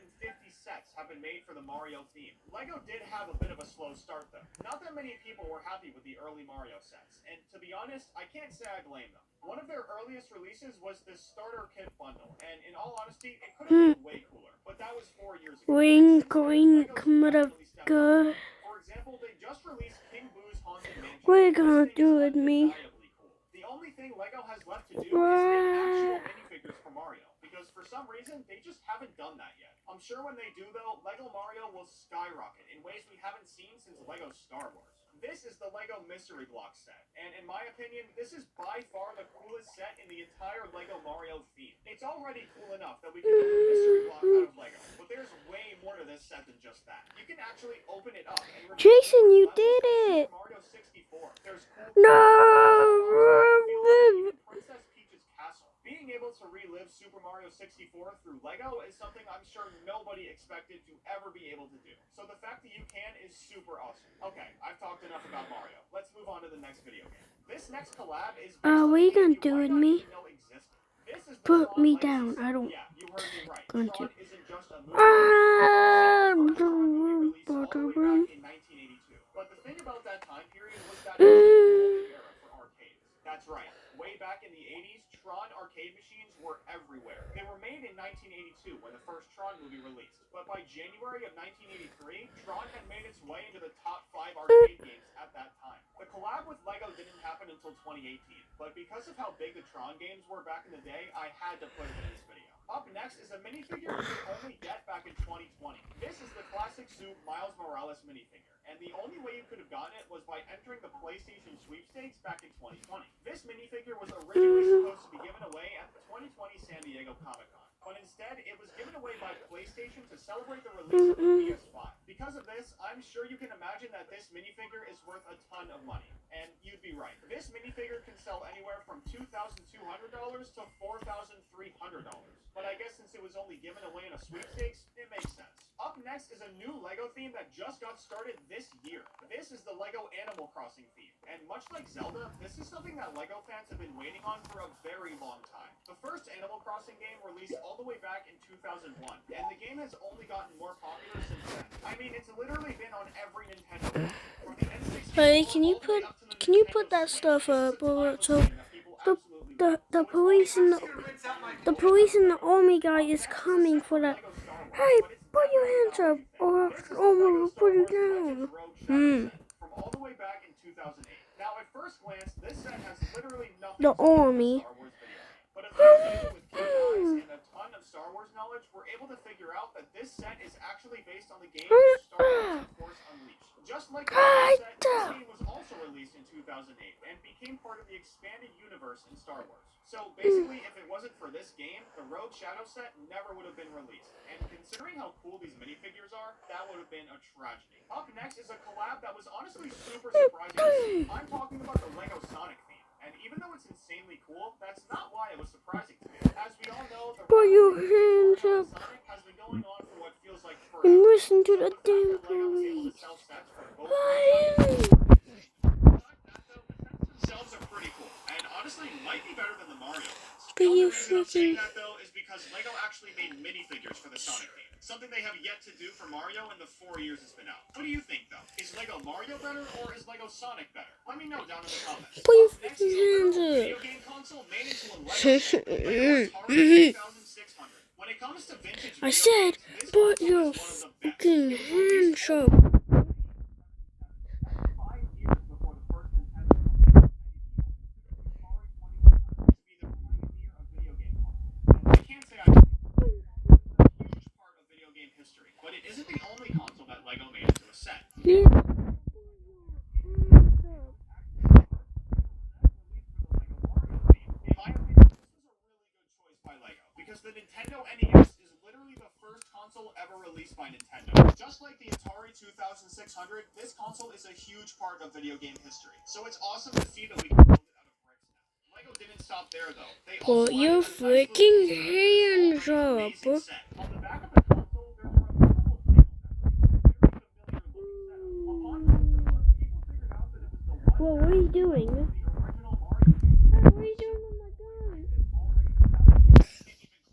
sets have been made for the Mario theme. LEGO did have a bit of a slow start though. Not that many people were happy with the early Mario sets, and to be honest, I can't say I blame them. One of their earliest releases was this starter kit bundle, and in all honesty, it could have been way cooler, but that was 4 years ago. Wink, Since then, wink, LEGO's definitely stepped up. motherfucker. For example, they just released King Boo's Haunted Mansion. What are you This gonna thing do is with me? undeniably cool. The only thing LEGO has left to do is make actual minifigures for Mario, because for some reason, they just haven't done that yet. I'm sure when they do though, LEGO Mario will skyrocket in ways we haven't seen since LEGO Star Wars. This is the LEGO Mystery Block set, and in my opinion, this is by far the coolest set in the entire LEGO Mario theme. It's already cool enough that we can build a mystery block out of LEGO, but there's way more to this set than just that. You can actually open it up and reveal Jason, you levels did of it. Super Mario 64. There's cool No. even Princess Peach's castle. Being able to relive Super Mario 64 through LEGO is something I'm sure nobody expected to ever be able to do. So the fact that you can is super awesome. Okay, I've talked enough about Mario. Let's move on to the next video game. This next collab is What are you gonna do with me? This is the Put Tron me Legacy down. set. I don't Yeah, you heard me right. going Tron to. isn't just a movie. First Tron movie released all the way Room. back in 1982. But the thing about that time period was that it was a golden era for arcades. That's right. Way back in the 80s, Tron arcade machines were everywhere. They were made in 1982 when the first Tron movie released. But by January of 1983, Tron had made its way into the top 5 arcade games at that time. The collab with LEGO didn't happen until 2018, but because of how big the Tron games were back in the day, I had to put it in this video. Up next is a minifigure you could only get back in 2020. This is the classic Soup Miles Morales minifigure, and the only way you could have gotten it was by entering the PlayStation sweepstakes back in 2020. This minifigure was originally supposed to be given away at the 2020 San Diego Comic-Con, but instead it was given away by PlayStation to celebrate the release of the PS5. Because of this, I'm sure you can imagine that this minifigure is worth a ton of money, and you'd be right. This minifigure can sell anywhere from $2,200 to $4,300. But I guess since it was only given away in a sweepstakes, it makes sense. Up next is a new LEGO theme that just got started this year. This is the LEGO Animal Crossing theme, and much like Zelda, this is something that LEGO fans have been waiting on for a very long time. The first Animal Crossing game released all the way back in 2001, and the game has only gotten more popular since then. I mean, it's literally been on every Nintendo console, from the N64 Hey, can you all the way put up to the that Nintendo stuff Switch. up, This is a or timeless so thing that people absolutely love. the So police and I'm just gonna rinse out my the police and the army guy is coming for that. Hey, put your hands up, or I'm gonna put you down. From all the way back in 2008. Now, at first glance, this set has literally nothing The to do with army. Star Wars video game. But a few people with keen eyes and a ton of Star Wars knowledge were able to figure out that this set is actually based on the game Star Wars The Force Unleashed. Just like the Lego set, this game was also released in 2008 and became part of the expanded universe in Star Wars. So basically, if it wasn't for this game, the Rogue Shadow set never would have been released. And considering how cool these minifigures are, that would have been a tragedy. Up next is a collab that was honestly super surprising to see. I'm talking about the Lego Sonic theme. And even though it's insanely cool, that's not why it was surprising to me. As we all know, the Put your rivalry hands between Lego and up Sonic has been going on for what feels like and forever. listen to So the the fact damn that Lego was able to police. sell sets for both franchises, besides that though, the sets themselves are pretty cool, and honestly might be better than the Mario ones. The But only you reason I'm saying freaking... that though is because Lego actually made minifigures for the Sonic theme, something they have yet to do for Mario in the 4 years it's been out. What do you think though? Is Lego Mario better or is Lego Sonic better? Let me know down in the comments. Put your Up next is a freaking literal hands video up. game console made into a Lego set, the Lego Atari 2600. When it comes to vintage I video said, games, this put console your is one of the best. freaking It was released hands only up. that's 5 years before the first Nintendo console. Many people consider the Atari 2600 to be the pioneer of video game consoles. And I can't say I agree. This is a huge part of video game history, but it isn't the only console that Lego made into a set. Yeah. In my opinion, this was a really good choice by Lego because the Nintendo NES is literally the first console ever released by Nintendo. Just like the Atari 2600, this console is a huge part of video game history. So it's awesome to see that we can build it out of bricks now. Lego didn't stop there though. They also Put your added a nice little freaking Easter egg to this hands already up. amazing set. On the back of the console, there's a removable panel that reveals a very familiar looking setup. Upon closer look, people figured out that it was the one Well, what are you doing? the original Mario game. What are you doing with my gun?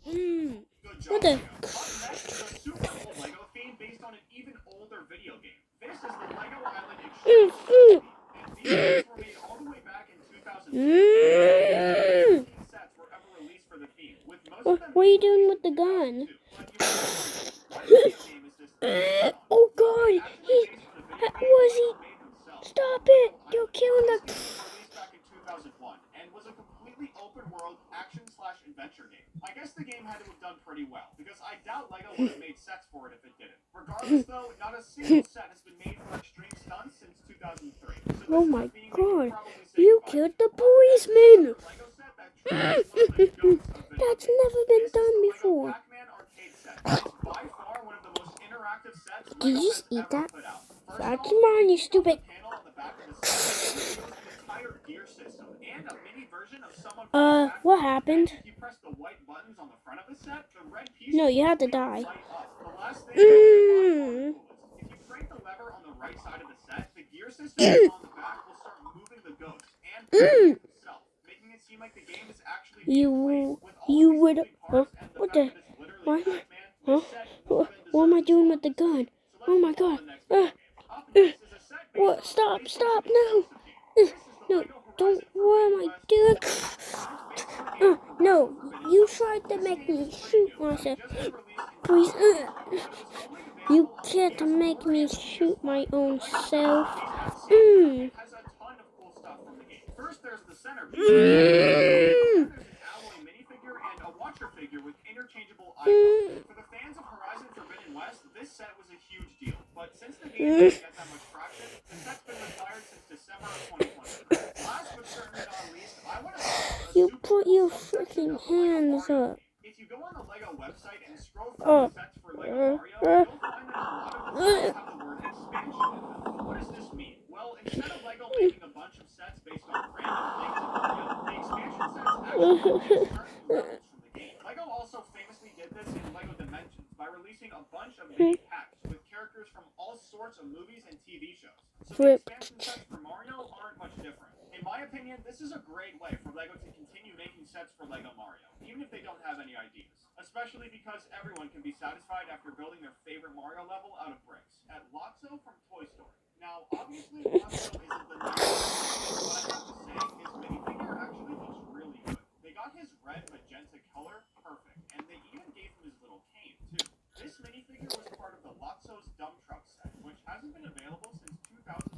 Good job, What the? Lego. Up next is a super old Lego theme based on an even older video game. This is the Lego Island Extreme theme. And these games were made all the way back in 2006. 15 sets were ever released for the theme, with most of them What are you being doing released with the in gun? 2002. But you might be wondering, what video game is this theme based on? Oh Well, God! it's actually based on a video game Was he? Lego made themselves. Stop Lego it! You're Island. killing This the. game was released back in 2001 and was a completely open-world action/adventure game. I guess the game had to have done pretty well, because I doubt Lego would have made sets for it if it didn't. Regardless though, not a single set has been made for Extreme Stunts since 2003. So Oh this is my a theme we can God! probably say You goodbye killed to. the Up next is policeman. another Lego set that truly is one of the goats of video That's games. never been This is done the Lego before. Pac-Man arcade set. It's by far one of the most interactive sets Did Lego you has just eat ever that? put out. First That's off, mine, you if you stupid. look at the panel on the back of the set, it reveals an entire gear system and a mini version of someone from Pac-Man. What happened? And if you press the white buttons on the front of the set, the red piece No, will you had to completely die. light up. The last thing that is by far the coolest. If you crank the lever on the right side of the set, the gear system on the back will start moving the ghost and Pac-Man himself, making it seem like the game is actually being played. With all You these would. moving parts and the What fact the? that it's literally Why? Pac-Man, Huh? this set more than What am I deserves doing a with the spot. gun? So Oh let's my move on God! to the next video game. Up next is a set based What? on a Stop! PlayStation Stop! No! exclusive game. This is the No! Lego Don't! Horizon What am Forbidden I West doing? Fall Guys, based on the game Horizon No! Forbidden You West. tried to This make game me is pretty shoot new, having myself. just been released in Please. 2022, but it was only You available on the can't PS4 make me and the shoot my PS5. own The Lego set self. was released that same year and has a ton of cool stuff from the game. First, there's the centerpiece, the Lego itself. Then there's an alloy minifigure and a watcher figure with interchangeable icons. For the fans of Horizon Forbidden West, this set was a huge deal. But since the game didn't get that much traction, the set's been retired since December of 2023. Last but certainly not least, I want to talk about a You super put cool your subsection freaking of the Lego hands Mario up. game. If you go on the Lego website and scroll through Oh. the sets for Lego Mario, you'll find that a lot of the sets have the word expansion in them. What does this mean? Well, instead of Lego making a bunch of sets based on random things in Mario, the expansion sets actually release certain levels from the game. Lego also famously did this in Lego Dimensions by releasing a bunch of mini packs with characters from all sorts of movies and TV shows. So the expansion sets for Mario aren't much different. In my opinion, this is a great way for Lego to continue making sets for Lego Mario, even if they don't have any ideas. Especially because everyone can be satisfied after building their favorite Mario level out of bricks. At Lotso from Toy Story. Now, obviously, Lotso isn't the nicest person, but I have to say, his minifigure actually looks really good. They got his red magenta color perfect, and they even gave him his little cane, too. This minifigure was part of the Lotso's Dump Truck set, which hasn't been available since 2011.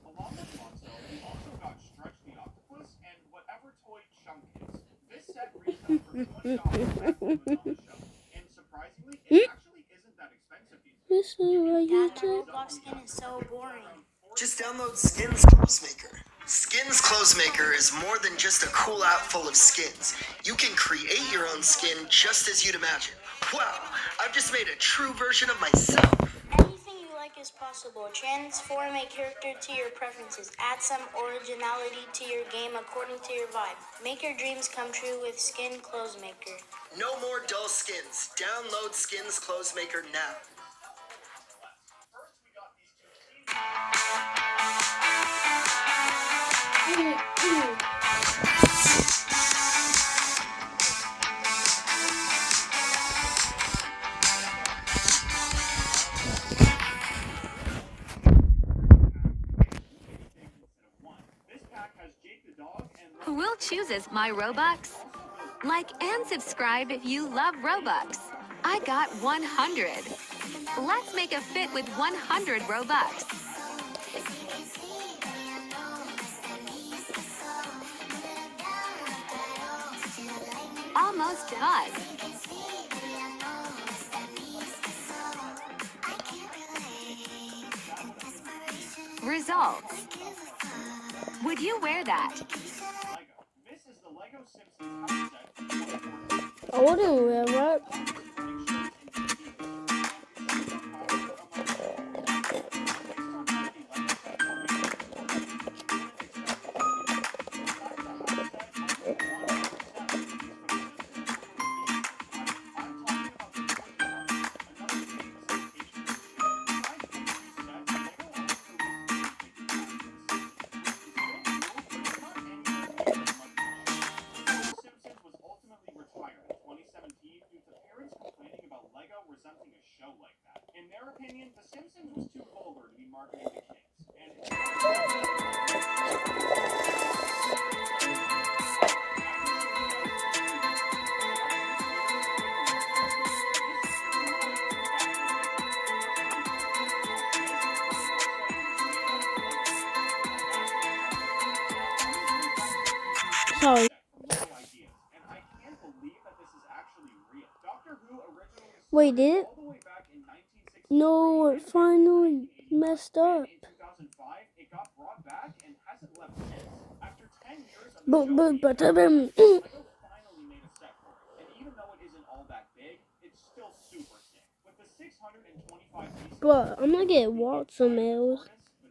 Along with Lotso, $20 back when it was on the shelf. And surprisingly, it actually isn't that expensive these days. This is what you Dad, my took. Roblox skin is so boring. Just download Skins Clothes Maker. Skins Clothes Maker is more than just a cool app full of skins. You can create your own skin just as you'd imagine. Wow, I've just made a true version of myself. Anything you like is possible. Transform a character to your preferences. Add some originality to your game according to your vibe. Make your dreams come true with Skin Clothes Maker. No more dull skins. Download Skins Clothes Maker now. First, we got these two teams. This pack has Jake the dog and Will chooses my Robux? Like and subscribe if you love Robux. I got 100. Let's make a fit with 100 Robux. Almost done. Results. Would you wear that? Lego. This is the Lego Simpsons house set. I wouldn't wear that. Simpsons was ultimately retired in 2017 due to parents complaining about Lego resenting a show like that. In their opinion, The Simpsons was too vulgar to be marketed to kids. Sorry. Ideas, and I can't believe that this is actually real. Doctor Who originally Wait, did it? all the way back in 1963. No, it finally messed up. In 2005, it got brought back and hasn't left since. After 10 years of But Lego finally made a set for it. And even though it isn't all that big, it's still super sick. With the 625 pieces, But I'm gonna get Watson the mails.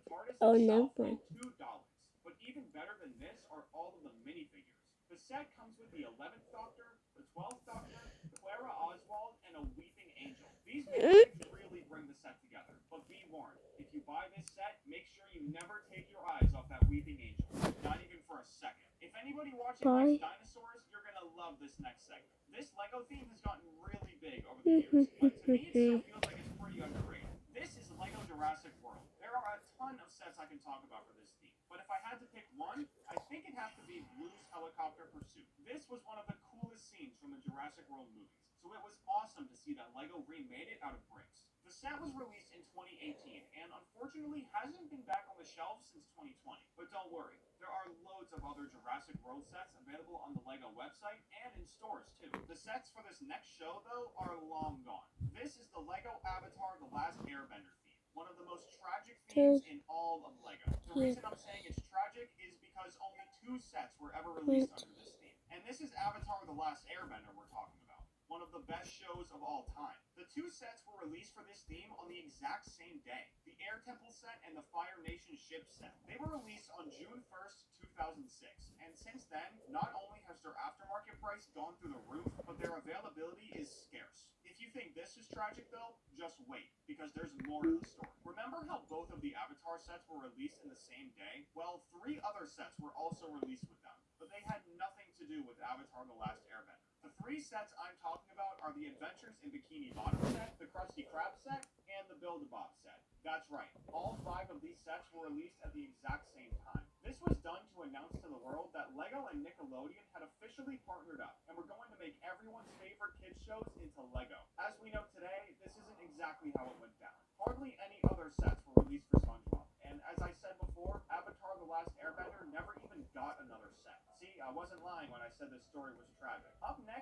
TARDIS Oh, itself never mind. and $2. But even better than this are all of the minifigures. The set comes with the 11th Doctor, the 12th Doctor, Clara Oswald, and a Weeping Angel. These minifigures really bring the set together. But be warned, if you buy this set, make sure you never take your eyes off that Weeping Angel. Not even for a second. If anybody watching likes dinosaurs, you're gonna love this next segment. This Lego theme has gotten really big over the years, but to me it still feels like it's pretty underrated. This is Lego Jurassic World. There are a ton of sets I can talk about for this theme, but if I had to pick one, I think it'd have to be Blue's helicopter pursuit. This was one of the coolest scenes from the Jurassic World movies, so it was awesome to see that Lego remade it out of bricks. The set was released in 2018 and unfortunately hasn't been back on the shelves since 2020. But don't worry, there are loads of other Jurassic World sets available on the Lego website and in stores too. The sets for this next show though are long gone. This is the Lego Avatar: The Last Airbender theme, one of the most tragic themes in all of Lego. The reason I'm saying it's tragic is because only 2 sets were ever released under this theme. And this is Avatar: The Last Airbender we're talking about, one of the best shows of all time. The 2 sets were released for this theme on the exact same day. The Air Temple set and the Fire Nation ship set. They were released on June 1st, 2006. And since then, not only has their aftermarket price gone through the roof, but their availability is scarce. If you think this is tragic though, just wait, because there's more to the story. Remember how both of the Avatar sets were released in the same day? Well, 3 other sets were also released with them, but they had nothing to do with Avatar: The Last Airbender. The 3 sets I'm talking about are the Adventures in Bikini Bottom set, the Krusty Krab set, and the Build-A-Bob set. That's right, all 5 of these sets were released at the exact same time. This was done to announce to the world that Lego and Nickelodeon had officially partnered up and were going to make everyone's favorite kids shows into Lego. As we know today, this isn't exactly how it went down. Hardly any other sets were released for SpongeBob, and as I said before, Avatar: The Last Airbender never even got another set. See, I wasn't lying when I said this story was tragic. Up next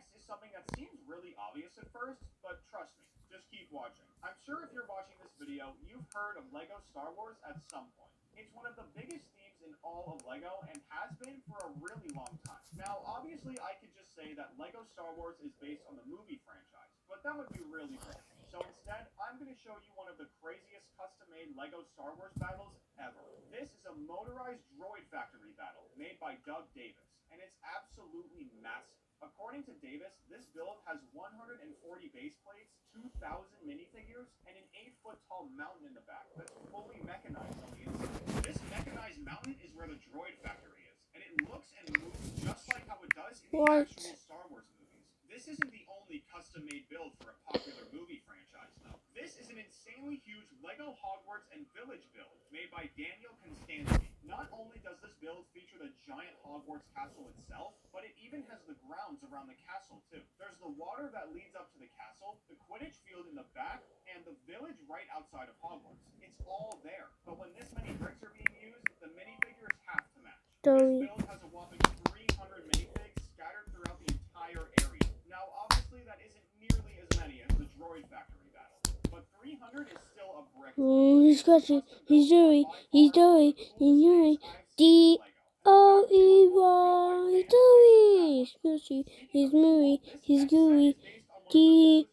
obvious at first, but trust me, just keep watching. I'm sure if you're watching this video, you've heard of Lego Star Wars at some point. It's one of the biggest themes in all of Lego and has been for a really long time. Now, obviously, I could just say that Lego Star Wars is based on the movie franchise, but that would be really boring. So instead, I'm going to show you one of the craziest custom-made Lego Star Wars battles ever. This is a motorized droid factory battle made by Doug Davis, and it's absolutely massive. According to Davis, this build has 140 base plates, 2,000 minifigures, and an 8-foot-tall mountain in the back that's fully mechanized on the inside. This mechanized mountain is where the droid factory is, and it looks and moves just like how it does in the actual Star Wars movies. This isn't the only custom-made build for a popular movie franchise, though. This is an insanely huge Lego Hogwarts and Village build made by Daniel Konstanty. Not only does this build feature the giant Hogwarts castle itself, but it even has the grounds around the castle too. There's the water that leads up to the castle, the Quidditch field in the back, and the village right outside of Hogwarts. It's all there, but when this many bricks are being used, the minifigures have to match. This build has a whopping 300 minifigs scattered throughout the entire area. Now, obviously, that isn't nearly as many as the droid factory battle, but 300 is still a brick. He's scratching. He's doing. He's doing. He's doing. D-O-E-Y. He's doing. He's smushy. He's moving. He's gooey. D-O-E-I.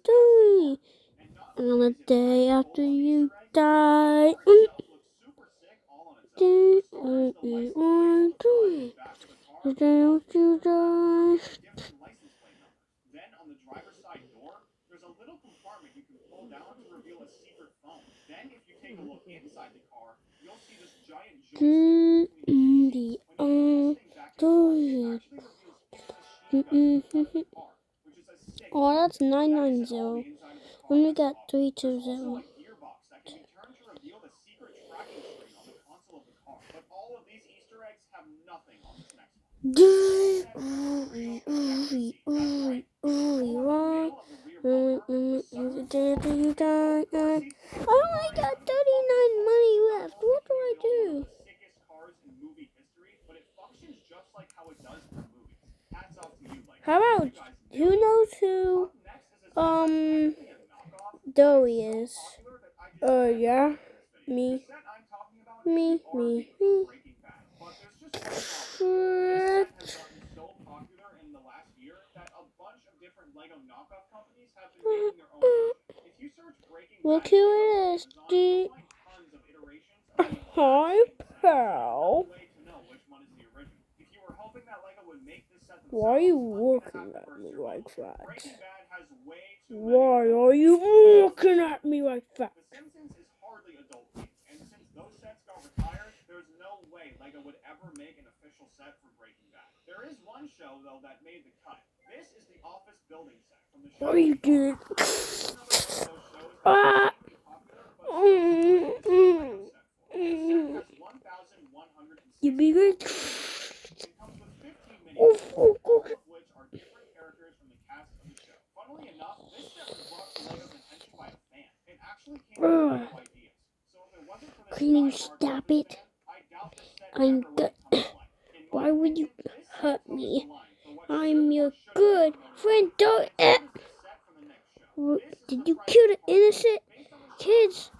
Doing. On the day after you die. D-O-E-I. Doing. The day after you die. Then on the driver's side door, there's a little compartment you can pull down to reveal a secret phone. Then if you take a look inside the car, you'll see this giant joystick between the seats. When you put this thing back in the car, it actually reveals two machine guns inside the car, which is a sick. Oh, that's That isn't 990. all the inside of the car. Let me get There's 320. also a gearbox that can be turned to reveal the secret tracking screen on the console of the car. But all of these Easter eggs have nothing on this next one. The day after you die. I only got 39 money left. What do I do? Sickest cars in movie history, but it functions just like how it does in the movies. Hats off to you, like. How about who knows who Dowie is? Yeah. Me. Frick. Look who it is. Hi, pal. Why are you looking at me like that? Why are you looking at me like that? The Simpsons is hardly adult themed, and since those sets got retired, there's no way Lego would ever make an official set for Breaking Bad. There is one show, though, that made the cut. This is the office building set from the show. What are you doing? You be good. Which are different characters from the cast of the show. Funnily enough, this set was brought to Lego's attention by a fan. It actually came with no ideas. So if it wasn't for this Can you stop it? I doubt this set I'm ever would come to life. Why would you hurt me? I'm your good friend. Don't. Did you kill the innocent kids?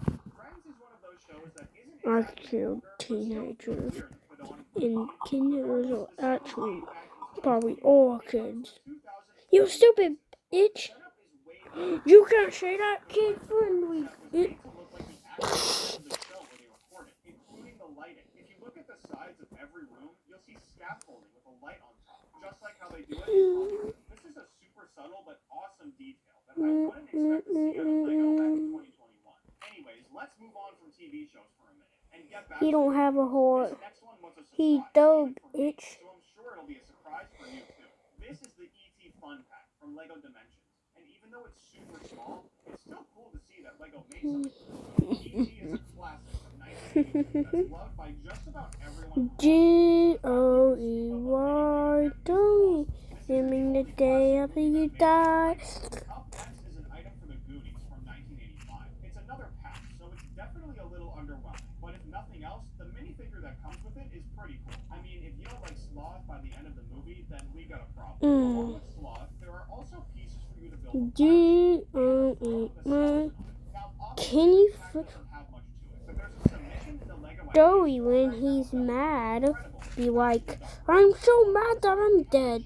I killed teenagers. And teenagers are actually probably all kids. You stupid bitch! You can't say that, kid friendly. Including the lighting. If you look at the sides of every room, you'll see scaffolding with a light on top, just like how they do it in Hogwarts. This is a super subtle but awesome detail that I wouldn't expect to see out of Lego back in 2021. Anyways, let's move on from TV shows for a minute and get back. He don't have a horse. This next one was a surprise. He don't, bitch. So I'm sure it'll be a surprise for you too. This is the ET Fun Pack from Lego Dimensions. And even though it's super small, it's still cool to see that Lego made something. ET is a classic of 1982 that's loved by just about everyone. G-O-E-Y, don't naming the day after you die. Up next is an item for the Goonies from 1985. It's another pack, so it's definitely a little underwhelming. But if nothing else, the minifigure that comes with it is pretty cool. I mean, if you don't like Sloth by the end of the movie, then we got a problem. Along with Sloth, Can you Joey when he's mad be like, I'm so mad that I'm dead.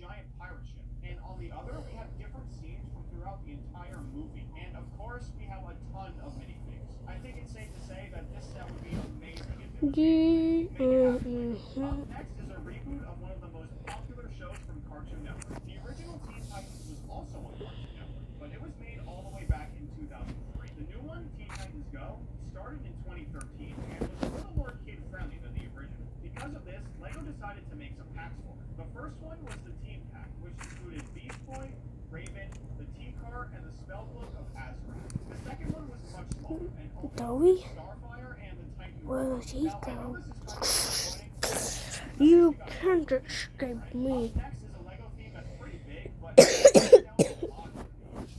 And on the other, we have different scenes from throughout the entire movie. And of course, we have a ton of minifigs. I think it's safe to say that this set would be amazing if it was made. Up next is a reboot of one of the most popular shows from Cartoon Network. The original Teen Titans was also on Cartoon Network, but it was made all the way back in 2003. The new one, Teen Titans Go, started in 2013 and was a little more kid-friendly than the original. Because of this, LEGO decided to make some packs for it. The first one was the Team Pack, which included Beast Boy, Raven, the T-Car, and the Spellbook of Azrael. The second one was much smaller and only Starfire and the Titan. Where does he Now, I know go? this is kind of disappointing. You can't escape me. Next is a LEGO theme that's pretty big, but it's down to a lot.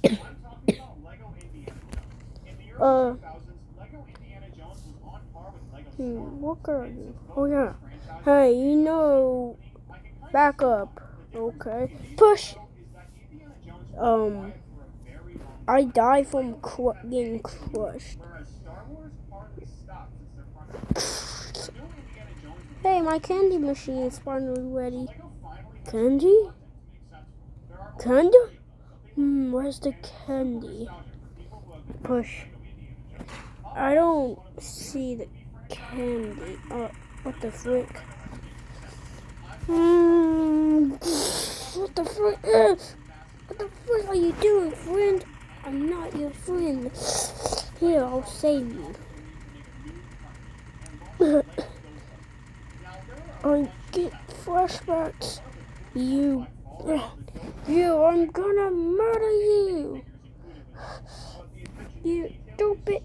I'm talking about LEGO Indiana Jones. In the early 2000s, LEGO Indiana Jones was on par with LEGO Star Wars. What are you? Oh yeah. Hey, you know, back up. Okay. Push. I die from getting crushed. Hey, my candy machine is finally ready. Candy? Candy? Where's the candy? Push. I don't see the candy. What the frick? What the frick? What the frick are you doing, friend? I'm not your friend. Here, I'll save you. I get flashbacks. You, I'm gonna murder you. You stupid.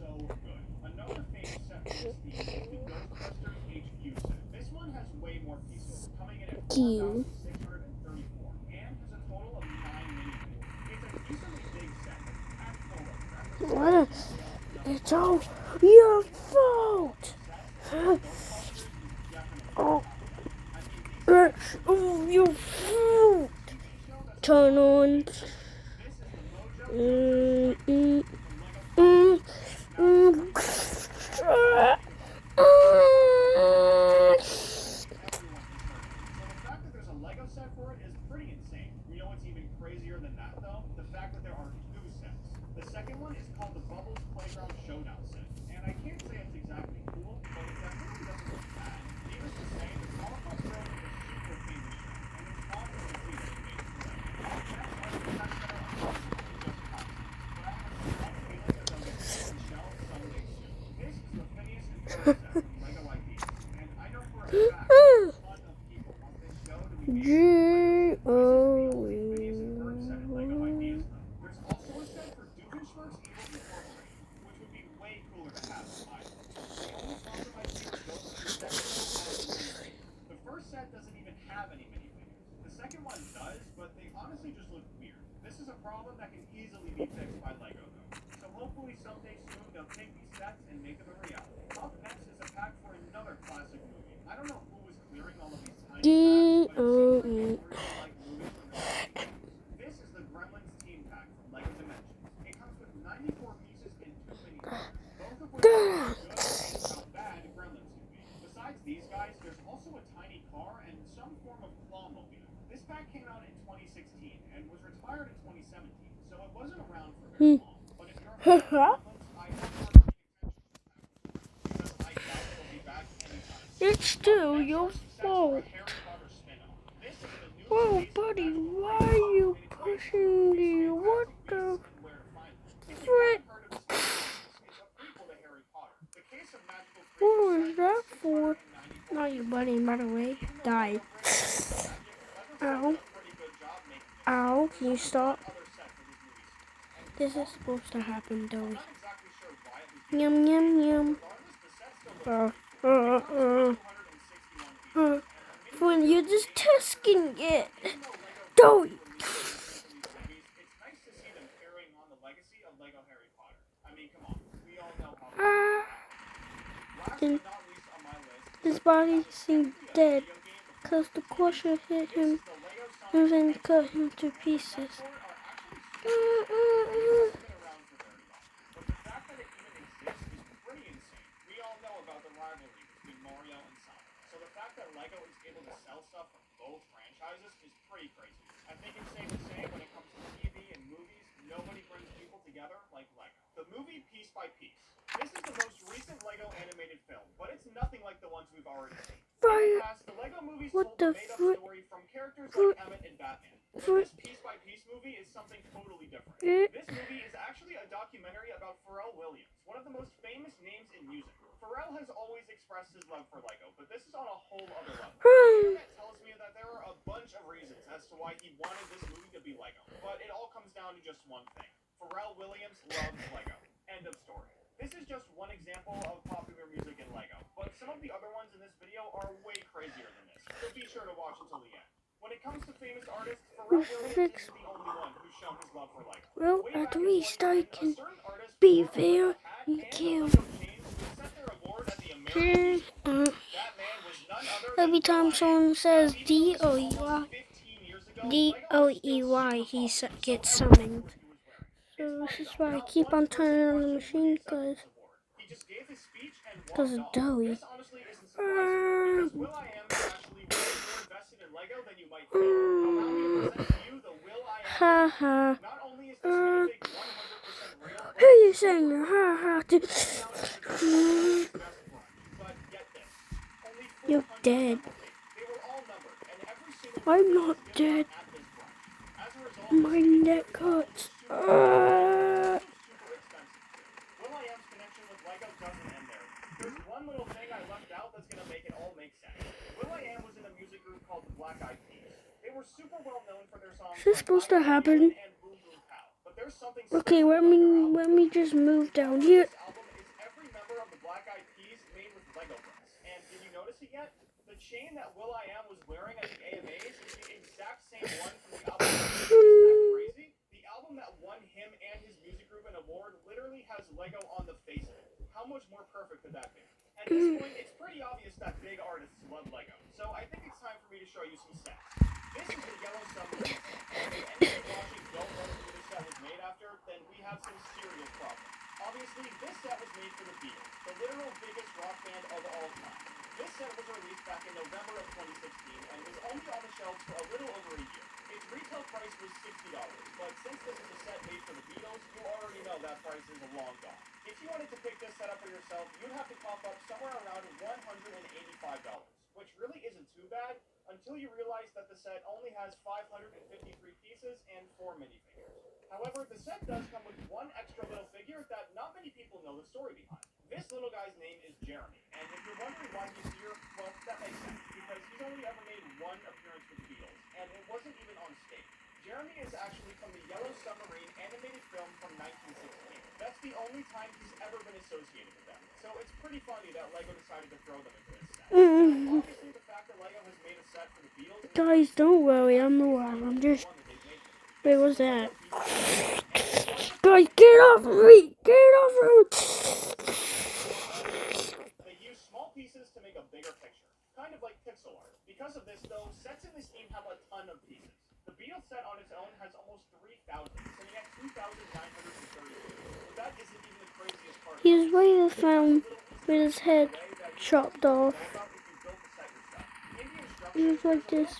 You. What? It's all your fault. Oh, it's all your fault. Turn on. It's still your fault. Whoa, buddy, why are you pushing me? What the frick? What was that for? Not your buddy, by the way. Died. Ow. Ow, can you stop? This is supposed to happen, though. Yum, yum, yum. When you're just testing it. Don't. His body seemed dead because the crusher hit him and then cut him to pieces. LEGO is able to sell stuff from both franchises is pretty crazy. I think it's safe to say when it comes to TV and movies, nobody brings people together like LEGO. The movie Piece by Piece. This is the most recent LEGO animated film, but it's nothing like the ones we've already seen. In the past, the LEGO movies told a made-up story from characters like Emmett and Batman. But this Piece by Piece movie is something totally different. This movie is actually a documentary about Pharrell Williams, one of the most famous names in music. Pharrell has always expressed his love for LEGO, but this is on a whole other level. The internet tells me that there are a bunch of reasons as to why he wanted this movie to be LEGO, but it all comes down to just one thing. Pharrell Williams loves LEGO. End of story. This is just one example of popular music in LEGO, but some of the other ones in this video are way crazier than this, so be sure to watch until the end. When it comes to famous artists, Pharrell Williams isn't the only one who's shown his love for LEGO. Well, Way at back in least I 2010, a can certain artist be wore a there LEGO hat and and a kill. LEGO chain to accept their award at the American Music Awards. That man was none other than Every time Will.i.am. someone says Now, even though this was D-O-E-Y, almost 15 years ago, LEGO was still he super popular, gets so everyone summoned. knew who he was wearing. So It's this is funny why though, I not keep one on person turning on the questioned when machine, he accepted because this award. He just gave his speech and of walked off. Dowie. This honestly isn't surprising, because Will.i.am is actually way more invested in LEGO than you might think. Allow me to present to you the Will.i.am Ha video. ha. Not only is this minifig 100% real, but Who are you it's saying super ha ha to? This is known as the World's Best Brunch, but get this. Only 400 You're of them dead. were made. They were all numbered, and every single I'm birthday not was given dead. out at this brunch. As a result, My this minifig neck is not only hurts. super popular, but also super expensive too. Will.i.am's connection with LEGO doesn't end there. There's one little thing I left out that's gonna make it all make sense. Will.i.am was in a music group called the Black Eyed Peas. They were super well known for their songs Is this like supposed I to Am happen? Melon and Boom Boom Pow. But there's something Okay, special about their album. let me just move The down cover of here. this album is every member of the Black Eyed Peas made with Lego bricks. And did you notice it yet? The chain that Will.i.am was wearing at the AMAs is the exact same one from the album. Isn't that crazy? The album that won him and his music group an award literally has Lego on the face of it. How much more perfect could that be? At this point, it's pretty obvious that big artists love Lego. So I think it's time for me to show you some sets. This is the Yellow Submarine set. And if anybody watching don't know who this set was made after, then we have some serious problems. Obviously, this set was made for the Beatles, the literal biggest rock band of all time. This set was released back in November of 2016 and was only on the shelves for a little over a year. Its retail price was $60, but since this is a set made for the Beatles, you already know that price is long gone. If you wanted to pick this set up for yourself, you'd have to cough up somewhere around $185, which really isn't too bad until you realize that the set only has 553 pieces and 4 minifigures. However, the set does come with one extra little figure that not many people know the story behind. This little guy's name is Jeremy, and if you're wondering why he's here, well, that makes sense, because he's only ever made one appearance with the Beatles, and it wasn't even on stage. Jeremy is actually from the Yellow Submarine animated film from 1916. That's the only time he's ever been associated with them, so it's pretty funny that LEGO decided to throw them into this set. Obviously, the fact that LEGO has made a set for the Beatles... Guys, don't worry, I'm the one. I'm just... Wait, what's that? Guys, get off of me! Get off of me! They use small pieces to make a bigger picture, kind of like pixel art. Because of this, though, sets in this game have a ton of pieces. The Beatles set on its own has almost 3,000, sitting at 2,930. But that isn't even the craziest part. He's way found with his head chopped off. He was like this.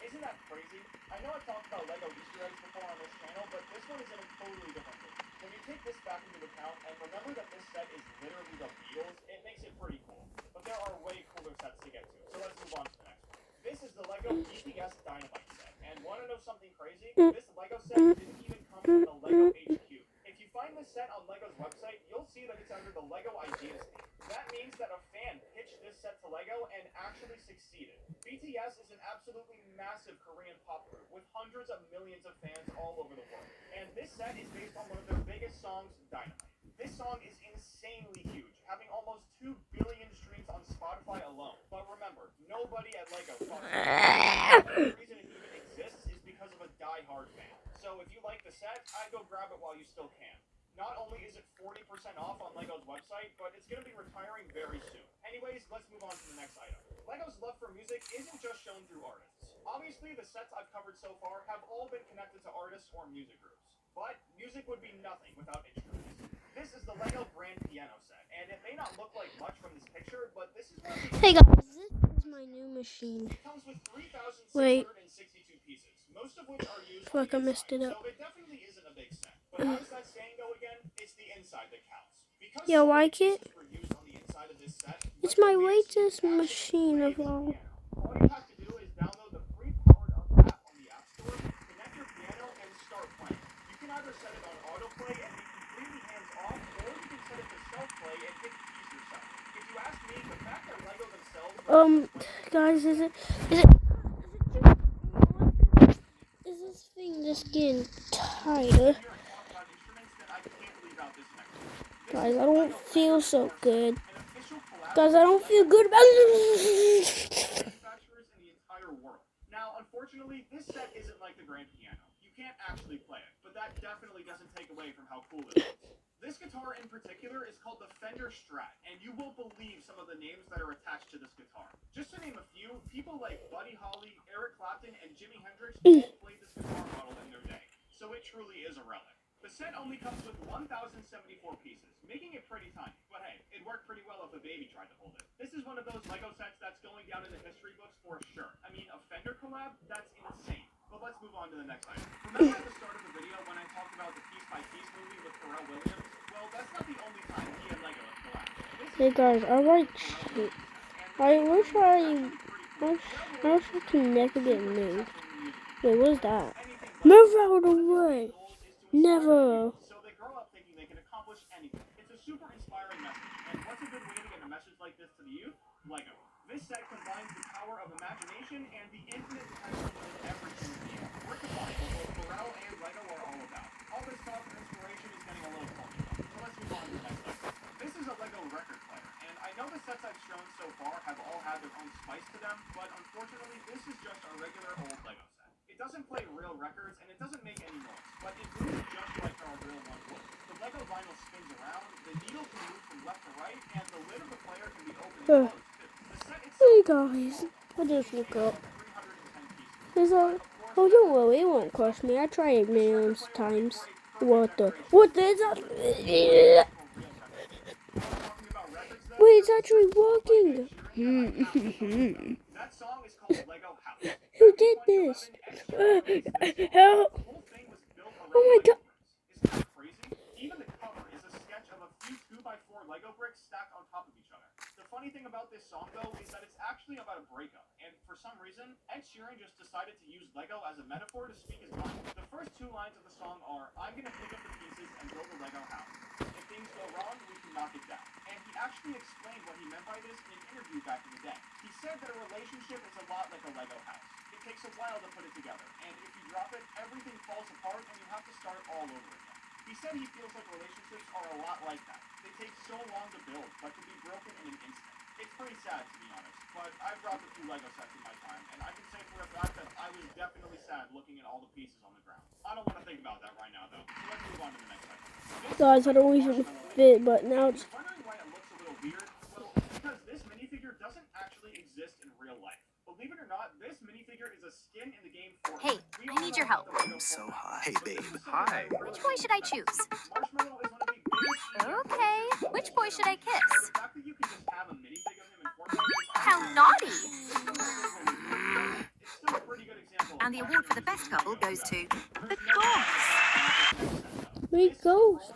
Isn't that crazy? I know I've talked about LEGO Easter eggs before on this channel, but this one is in a totally different league. When you take this back into account and remember that this set is literally the Beatles, it makes it pretty cool. But there are way cooler sets to get to, so let's move on to the next one. This is the LEGO BTS Dynamite set, and want to know something crazy? This LEGO set didn't even come from the LEGO HQ. If you find this set on LEGO's website, you'll see that it's under the LEGO Ideas team. That means that a fan pitched this set to LEGO and actually succeeded. BTS is an absolutely massive Korean pop group with hundreds of millions of fans all over the world. And this set is based on one of their biggest songs, Dynamite. This song is insanely huge, having almost 2 billion streams on Spotify alone. But remember, nobody at LEGO thought the reason it even exists is because of a die-hard fan. So if you like the set, I'd go grab it while you still can. Not only is it 40% off on LEGO's website, but it's going to be retiring very soon. Anyways, let's move on to the next item. LEGO's love for music isn't just shown through artists. Obviously, the sets I've covered so far have all been connected to artists or music groups. But music would be nothing without instruments. This is the Lego Grand Piano Set, and it may not look like much from this picture, but this is one of the... Hey guys, this is my new machine. It comes with 3,662 Wait. pieces, most of which are used on Fuck, I the messed inside, it up. so it definitely isn't a big set. But how does that saying go again? It's the inside that counts. Because You so many like it? pieces were used on the inside of this set, It's Lego my made it so you latest can actually machine play of this all. piano. All you have to do is download the free powered up app on the App Store, connect your piano, and start playing. You can either set it on autoplay and be completely hands off, or you can set it to self play and pick the keys yourself. If you ask me, the fact that Lego themselves Guys, is this thing just getting tighter? Guys, I don't feel so good. Guys, I don't feel good about it. manufacturers in the entire world. Now, unfortunately, this set isn't like the grand piano. You can't actually play it, but that definitely doesn't take away from how cool it looks. This guitar in particular is called the Fender Strat, and you won't believe some of the names that are attached to this guitar. Just to name a few, people like Buddy Holly, Eric Clapton, and Jimi Hendrix all played this guitar model in their day, so it truly is a relic. The set only comes with 1,074 pieces, making it pretty tiny, but hey, it worked pretty well if a baby tried to hold it. This is one of those Lego sets that's going down in the history books for sure. I mean, a Fender collab? That's insane. But let's move on to the next item. Remember at the start of the video when I talked about the Piece by Piece movie with Pharrell Williams? Well, that's not the only time he and Lego have collabed. Hey guys, I like shit. I wish I can never get moved. Wait, what is that? Move out of the way. Never. So they grow up thinking they can accomplish anything. It's a super inspiring message. And what's a good way to get a message like this to the youth? Lego. This set combines the power of imagination and the infinite potential within every human being. We're combined what both Pharrell and Lego are all about. All this talk of inspiration is getting a little funky though. So let's move on to the next item. This is a Lego record player, and I know the sets I've shown so far have all had their own spice to them, but unfortunately this is just a regular old Lego set. It doesn't play real records, and it doesn't make any noise, but it moves just like how a real one would. The Lego vinyl spins around, the needle can move from left to right, and the lid of the player can be opened and closed too. The set itself Hey guys, I just woke up. 310 pieces. There's a... Oh, don't worry, it won't crush me. I tried it millions of times. What the... What the... Wait, it's actually working. That song is called Lego House. Who did this? Help! Oh my god. Isn't that crazy? Even the cover is a sketch of a few 2x4 Lego bricks stacked on top of each other. The funny thing about this song, though, is that it's actually about a breakup, and for some reason, Ed Sheeran just decided to use Lego as a metaphor to speak his mind. The first two lines of the song are, I'm gonna pick up the pieces and build a Lego house. If things go wrong, we can knock it down. And he actually explained what he meant by this in an interview back in the day. He said that a relationship is a lot like a Lego house. It takes a while to put it together, and if you drop it, everything falls apart and you have to start all over again. He said he feels like relationships are a lot like that. They take so long to build, but can be broken in an instant. It's pretty sad, to be honest, but I've dropped a few Lego sets in my time, and I can say for a fact that I was definitely sad looking at all the pieces on the ground. I don't want to think about that right now, though, so let's move on to the next item. Guys, I don't even fit, but now it's... Wondering why it looks a little weird? Well, because this minifigure doesn't actually exist in real life. Believe it or not, this minifigure is a skin in the game Fortnite. Hey, I need your help. I'm so hot. Hey, babe. Hi. Which boy should I choose? Marshmallow is one of the biggest... Okay, which boy should I kiss? The fact that you can just have a minifig of him in Fortnite is How naughty! it's still a pretty good example. And the award for the best couple goes to the gods. Wait, ghost.